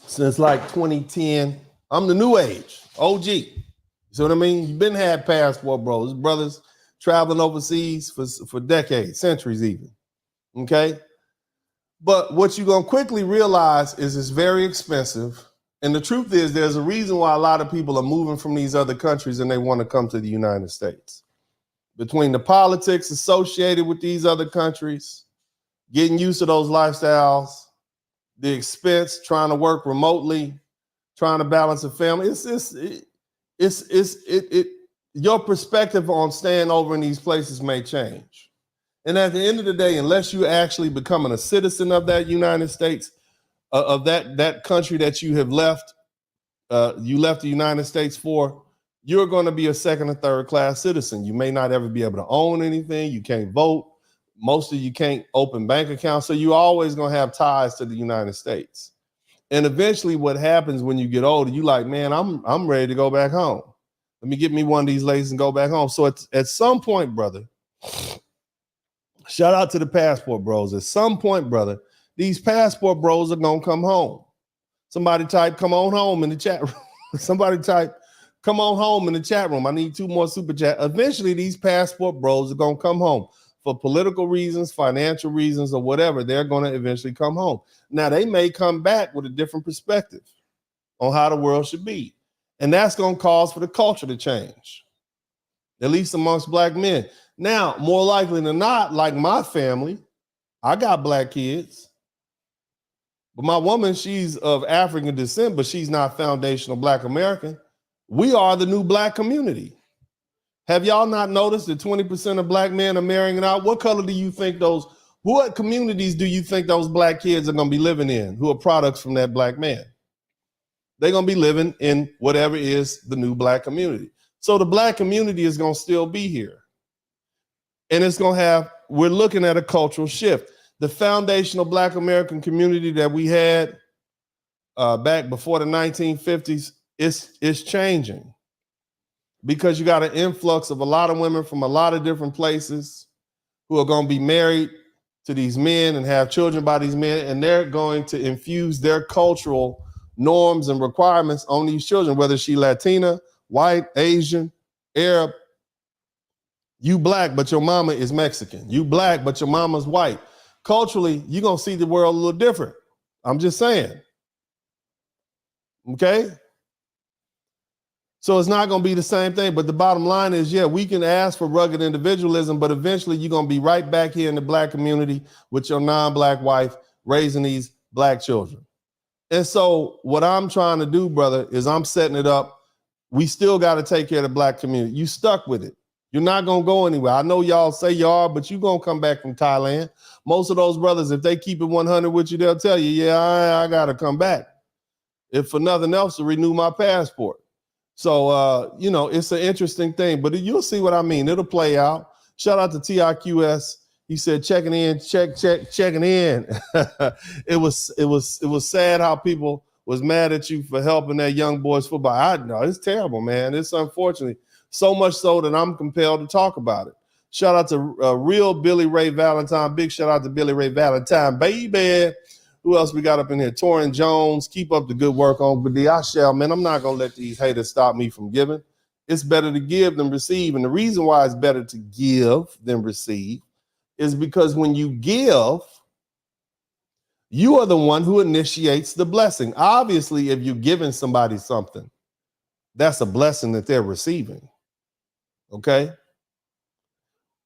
since like 2010. I'm the new age, OG. You see what I mean? You've been had Passport Bros, brothers traveling overseas for decades, centuries even. Okay? But what you're going to quickly realize is it's very expensive. And the truth is there's a reason why a lot of people are moving from these other countries and they want to come to the United States. Between the politics associated with these other countries, getting used to those lifestyles, the expense, trying to work remotely, trying to balance a family, your perspective on staying over in these places may change. And at the end of the day, unless you actually becoming a citizen of that United States, of that country that you have left, you left the United States for, you're going to be a second or third class citizen. You may not ever be able to own anything. You can't vote. Most of you can't open bank accounts. So you're always going to have ties to the United States. And eventually what happens when you get older, you like, man, I'm ready to go back home. Let me get me one of these ladies and go back home. So at some point, brother, shout out to the passport bros. At some point, brother, these passport bros are going to come home. Somebody type, come on home in the chat room. Somebody type, come on home in the chat room. I need 2 more super chat. Eventually, these passport bros are going to come home for political reasons, financial reasons, or whatever. They're going to eventually come home. Now, they may come back with a different perspective on how the world should be. And that's going to cause for the culture to change, at least amongst black men. Now, more likely than not, like my family, I got black kids. But my woman, she's of African descent, but she's not foundational black American. We are the new black community. Have y'all not noticed that 20% of black men are marrying out? What color do you think what communities do you think those black kids are going to be living in who are products from that black man? They're going to be living in whatever is the new black community. So the black community is going to still be here. And we're looking at a cultural shift. The foundational black American community that we had back before the 1950s is changing, because you got an influx of a lot of women from a lot of different places who are going to be married to these men and have children by these men, and they're going to infuse their cultural norms and requirements on these children, whether she Latina, white, Asian, Arab. You black, but your mama is Mexican. You black, but your mama's white. Culturally, you're going to see the world a little different. I'm just saying. Okay? So it's not going to be the same thing. But the bottom line is, yeah, we can ask for rugged individualism, but eventually you're going to be right back here in the black community with your non-black wife raising these black children. And so what I'm trying to do, brother, is I'm setting it up. We still got to take care of the black community. You stuck with it. You're not going to go anywhere. I know y'all say you are, but you're going to come back from Thailand. Most of those brothers, if they keep it 100 with you, they'll tell you, yeah, I got to come back. If for nothing else, to renew my passport. So, it's an interesting thing, but you'll see what I mean. It'll play out. Shout out to TIQS. He said, checking in. It was sad how people was mad at you for helping that young boy's football. I know it's terrible, man. It's unfortunate. So much so that I'm compelled to talk about it. Shout out to real Billy Ray Valentine. Big shout out to Billy Ray Valentine, baby. Who else we got up in here? Torrin Jones. Keep up the good work on Badi. I shall, man. I'm not going to let these haters stop me from giving. It's better to give than receive. And the reason why it's better to give than receive is because when you give, you are the one who initiates the blessing. Obviously, if you're giving somebody something, that's a blessing that they're receiving. Okay?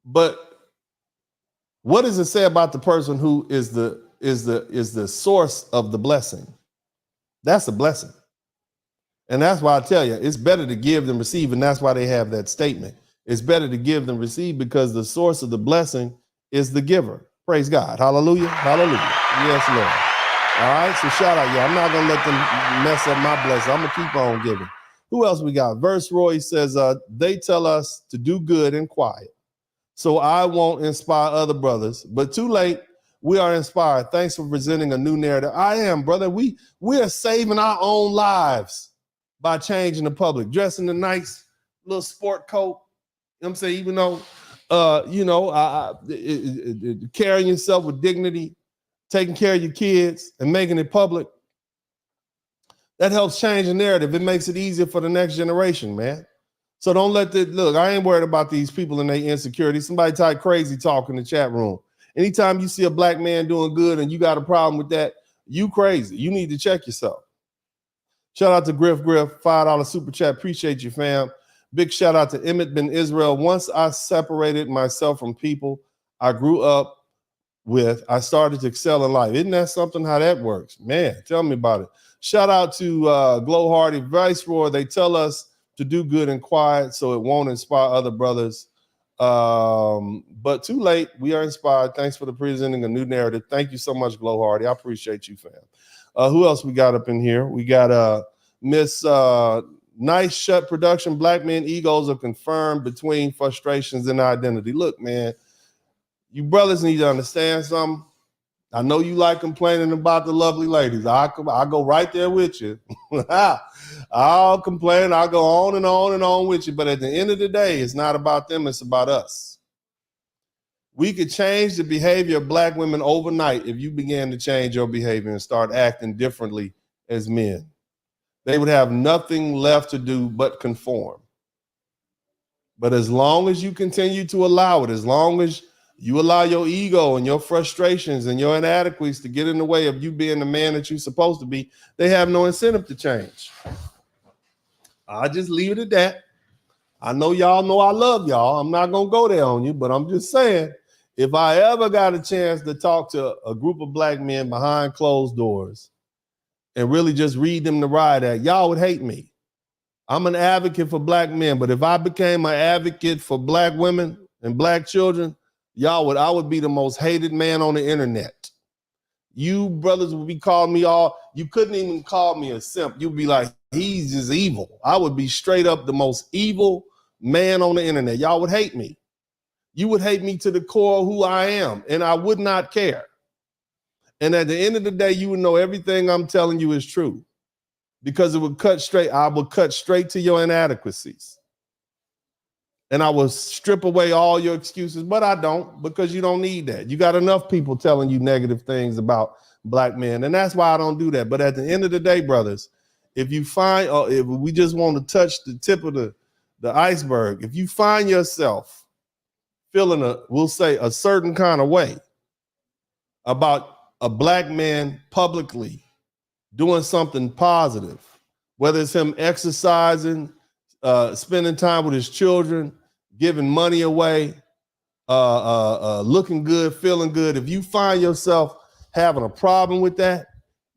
But what does it say about the person who is the source of the blessing? That's a blessing. And that's why I tell you, it's better to give than receive. And that's why they have that statement. It's better to give than receive, because the source of the blessing is the giver. Praise God. Hallelujah. Hallelujah. Yes, Lord. All right. So shout out, y'all. I'm not going to let them mess up my blessing. I'm going to keep on giving. Who else we got? Verse Roy says, they tell us to do good and quiet, so I won't inspire other brothers. But too late, we are inspired. Thanks for presenting a new narrative. I am, brother. We are saving our own lives by changing the public, dressing a nice little sport coat. You know what I'm saying? Even though, carrying yourself with dignity, taking care of your kids and making it public. That helps change the narrative. It makes it easier for the next generation, man. So don't look, I ain't worried about these people and their insecurities. Somebody type crazy talk in the chat room. Anytime you see a black man doing good and you got a problem with that, you crazy. You need to check yourself. Shout out to Griff, $5 super chat. Appreciate you, fam. Big shout out to Emmett Ben Israel. Once I separated myself from people I grew up with, I started to excel in life. Isn't that something how that works? Man, tell me about it. Shout out to Glow Hardy, Viceroy. They tell us to do good and quiet so it won't inspire other brothers. But too late, we are inspired. Thanks for presenting a new narrative. Thank you so much, Glow Hardy. I appreciate you, fam. Who else we got up in here? We got Miss Nice shut production. Black men egos are confirmed between frustrations and identity. Look, man, you brothers need to understand something. I know you like complaining about the lovely ladies. I go right there with you. I'll complain. I'll go on and on and on with you. But at the end of the day, it's not about them. It's about us. We could change the behavior of black women overnight if you began to change your behavior and start acting differently as men. They would have nothing left to do but conform. But as long as you continue to allow it, as long as you allow your ego and your frustrations and your inadequacies to get in the way of you being the man that you're supposed to be, they have no incentive to change. I'll just leave it at that. I know y'all know I love y'all. I'm not going to go there on you, but I'm just saying, if I ever got a chance to talk to a group of black men behind closed doors and really just read them the riot act, y'all would hate me. I'm an advocate for black men, but if I became an advocate for black women and black children, I would be the most hated man on the internet. You brothers would be calling me you couldn't even call me a simp. You'd be like, he's just evil. I would be straight up the most evil man on the internet. Y'all would hate me. You would hate me to the core of who I am, and I would not care. And at the end of the day, you would know everything I'm telling you is true, because I would cut straight to your inadequacies. And I will strip away all your excuses, but I don't, because you don't need that. You got enough people telling you negative things about black men, and that's why I don't do that. But at the end of the day, brothers, if you find, if we just want to touch the tip of the iceberg, if you find yourself feeling we'll say a certain kind of way about a black man publicly doing something positive, whether it's him exercising, spending time with his children, giving money away, looking good, feeling good. If you find yourself having a problem with that,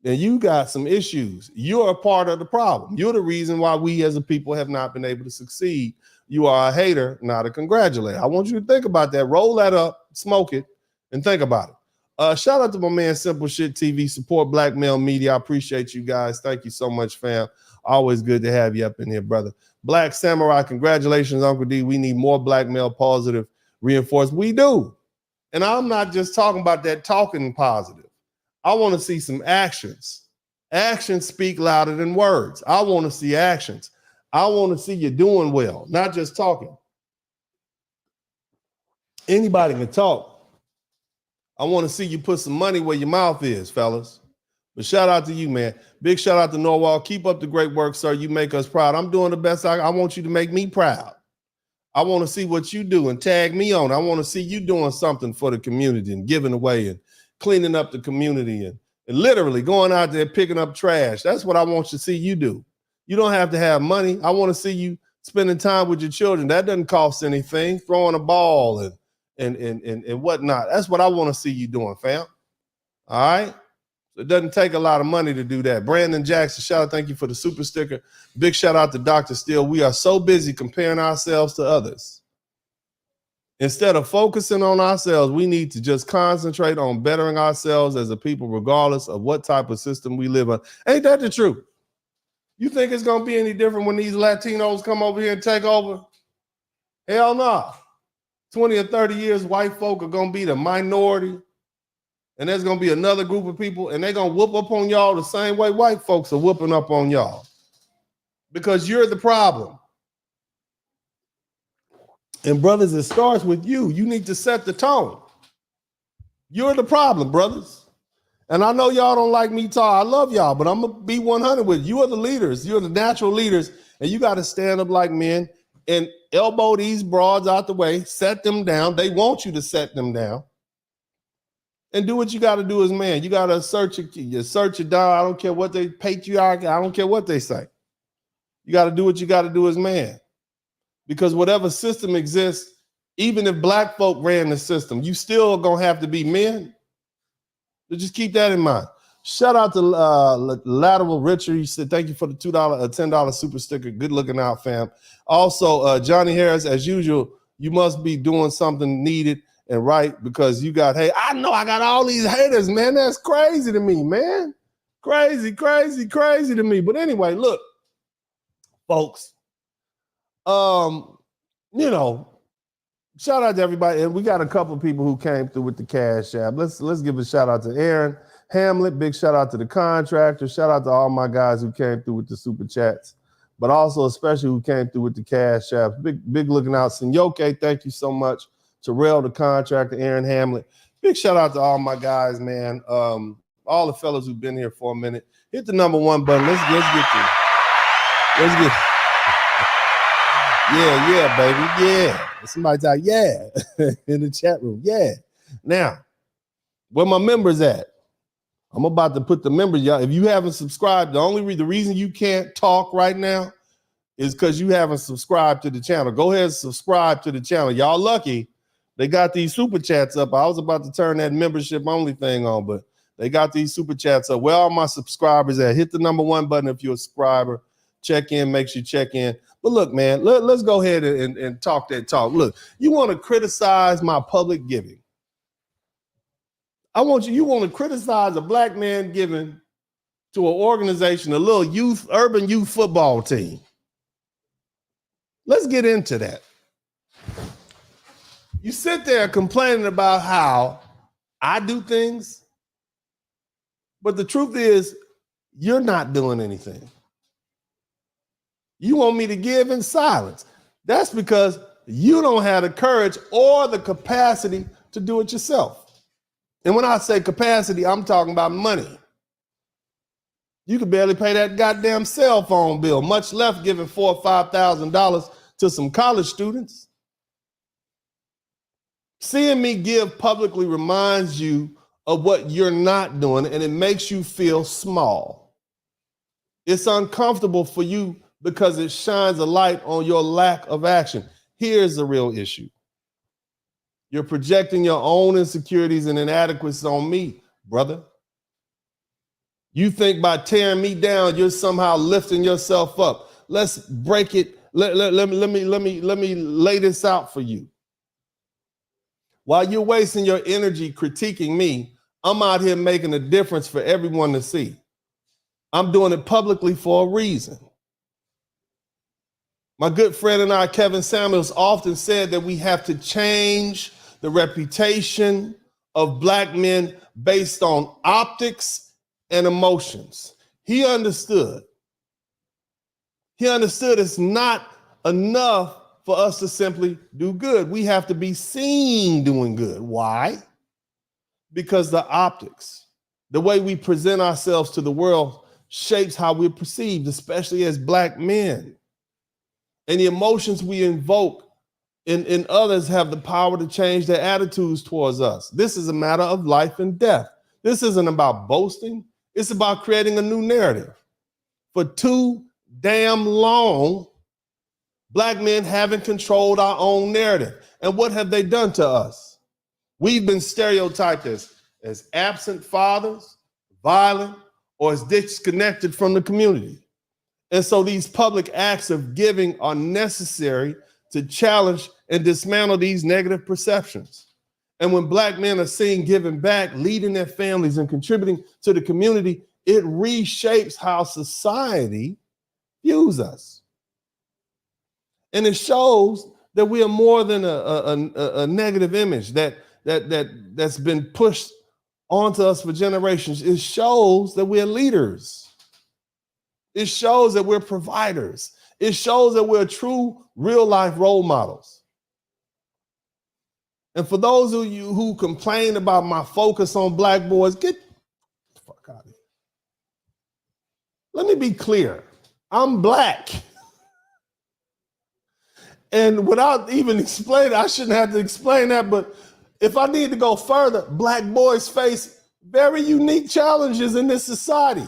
then you got some issues. You're a part of the problem. You're the reason why we as a people have not been able to succeed. You are a hater, not a congratulator. I want you to think about that. Roll that up, smoke it, and think about it. Shout out to my man, Simple Shit TV. Support black male media. I appreciate you guys. Thank you so much, fam. Always good to have you up in here, brother. Black Samurai, congratulations, Uncle D. We need more black male positive reinforcement. We do. And I'm not just talking about that talking positive. I want to see some actions. Actions speak louder than words. I want to see actions. I want to see you doing well, not just talking. Anybody can talk. I want to see you put some money where your mouth is, fellas. But shout out to you, man. Big shout out to Norwalk. Keep up the great work, sir. You make us proud. I'm doing the best. I want you to make me proud. I want to see what you do and tag me on. I want to see you doing something for the community and giving away and cleaning up the community and literally going out there picking up trash. That's what I want to see you do. You don't have to have money. I want to see you spending time with your children. That doesn't cost anything. Throwing a ball and whatnot. That's what I want to see you doing, fam. All right? It doesn't take a lot of money to do that. Brandon Jackson, shout out, thank you for the super sticker. Big shout out to Dr. Steele. We are so busy comparing ourselves to others. Instead of focusing on ourselves, we need to just concentrate on bettering ourselves as a people, regardless of what type of system we live in. Ain't that the truth? You think it's going to be any different when these Latinos come over here and take over? Hell no. 20 or 30 years, white folk are going to be the minority. And there's going to be another group of people, and they're going to whoop up on y'all the same way white folks are whooping up on y'all. Because you're the problem. And brothers, it starts with you. You need to set the tone. You're the problem, brothers. And I know y'all don't like me talk. I love y'all, but I'm going to be 100 with you. You are the leaders. You're the natural leaders. And you got to stand up like men and elbow these broads out the way, set them down. They want you to set them down. And do what you got to do as man. You got to assert your down. I don't care what they patriarch. I don't care what they say. You got to do what you got to do as man. Because whatever system exists, even if black folk ran the system, you still going to have to be men. So just keep that in mind. Shout out to Lateral Richard. He said, thank you for the $10 super sticker. Good looking out, fam. Also, Johnny Harris, as usual, you must be doing something needed and right, because you got, hey, I know I got all these haters, man. That's crazy to me, man. Crazy to me. But anyway, look, folks. You know, shout out to everybody. And we got a couple of people who came through with the Cash App. Let's give a shout out to Aaron Hamlet. Big shout out to the contractor. Shout out to all my guys who came through with the super chats, but also especially who came through with the Cash App. Big looking out. Senyoke, thank you so much. Terrell, the contractor, Aaron Hamlet. Big shout out to all my guys, man. All the fellas who've been here for a minute. Hit the number 1 button. Let's get. Yeah, baby. Yeah. Somebody's out, yeah, in the chat room. Yeah. Now, where my members at? I'm about to put the members, y'all. If you haven't subscribed, the reason you can't talk right now is because you haven't subscribed to the channel. Go ahead and subscribe to the channel. Y'all lucky. They got these super chats up. I was about to turn that membership only thing on, but they got these super chats up. Where all my subscribers at? Hit the number 1 button if you're a subscriber. Check in, make sure you check in. But look, man, let's go ahead and talk that talk. Look, you want to criticize my public giving. You want to criticize a black man giving to an organization, a little urban youth football team. Let's get into that. You sit there complaining about how I do things, but the truth is you're not doing anything. You want me to give in silence. That's because you don't have the courage or the capacity to do it yourself. And when I say capacity, I'm talking about money. You could barely pay that goddamn cell phone bill, much less giving $4,000 or $5,000 to some college students. Seeing me give publicly reminds you of what you're not doing, and it makes you feel small. It's uncomfortable for you because it shines a light on your lack of action. Here's the real issue. You're projecting your own insecurities and inadequacies on me, brother. You think by tearing me down, you're somehow lifting yourself up. Let's break it. Let me lay this out for you. While you're wasting your energy critiquing me, I'm out here making a difference for everyone to see. I'm doing it publicly for a reason. My good friend and I, Kevin Samuels, often said that we have to change the reputation of black men based on optics and emotions. He understood. He understood it's not enough for us to simply do good. We have to be seen doing good. Why? Because the optics, the way we present ourselves to the world, shapes how we're perceived, especially as black men. And the emotions we invoke in others have the power to change their attitudes towards us. This is a matter of life and death. This isn't about boasting. It's about creating a new narrative. For too damn long, black men haven't controlled our own narrative. And what have they done to us? We've been stereotyped as absent fathers, violent, or as disconnected from the community. And so these public acts of giving are necessary to challenge and dismantle these negative perceptions. And when black men are seen giving back, leading their families, and contributing to the community, it reshapes how society views us. And it shows that we are more than a negative image that's been pushed onto us for generations. It shows that we're leaders. It shows that we're providers. It shows that we're true real-life role models. And for those of you who complain about my focus on black boys, get the fuck out of here. Let me be clear. I'm black. And without even explaining, I shouldn't have to explain that, but if I need to go further, black boys face very unique challenges in this society.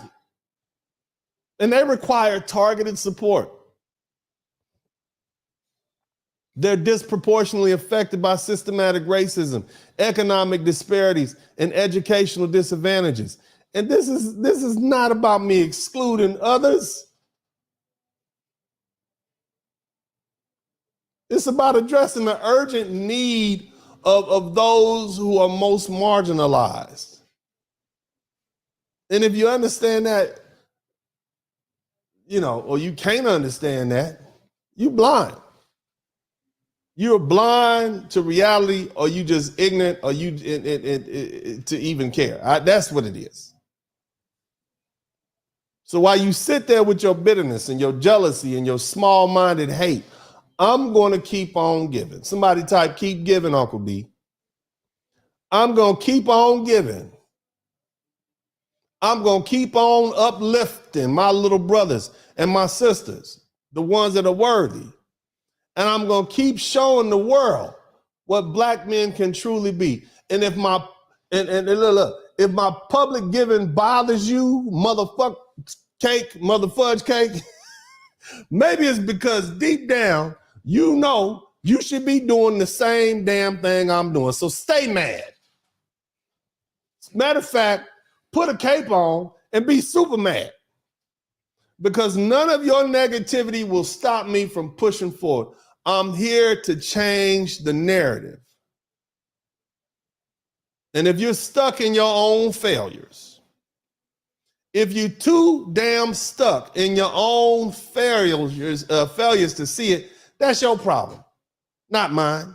And they require targeted support. They're disproportionately affected by systematic racism, economic disparities, and educational disadvantages. And this is not about me excluding others. It's about addressing the urgent need of those who are most marginalized. And if you understand that, or you can't understand that, you blind. You're blind to reality, or you just ignorant, or you to even care. That's what it is. So while you sit there with your bitterness and your jealousy and your small-minded hate, I'm going to keep on giving. Somebody type, keep giving, Uncle D. I'm going to keep on giving. I'm going to keep on uplifting my little brothers and my sisters, the ones that are worthy. And I'm going to keep showing the world what black men can truly be. And if my if my public giving bothers you, motherfuck cake, mother fudge cake, maybe it's because deep down, you know you should be doing the same damn thing I'm doing. So stay mad. Matter of fact, put a cape on and be super mad, because none of your negativity will stop me from pushing forward. I'm here to change the narrative. And if you're stuck in your own failures, if you're too damn stuck in your own failures to see it, that's your problem, not mine.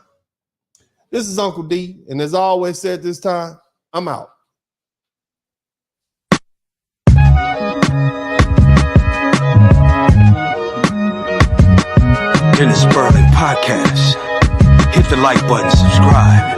This is Uncle D, and as I always said this time, I'm out. In the Spurling podcast. Hit the like button, subscribe.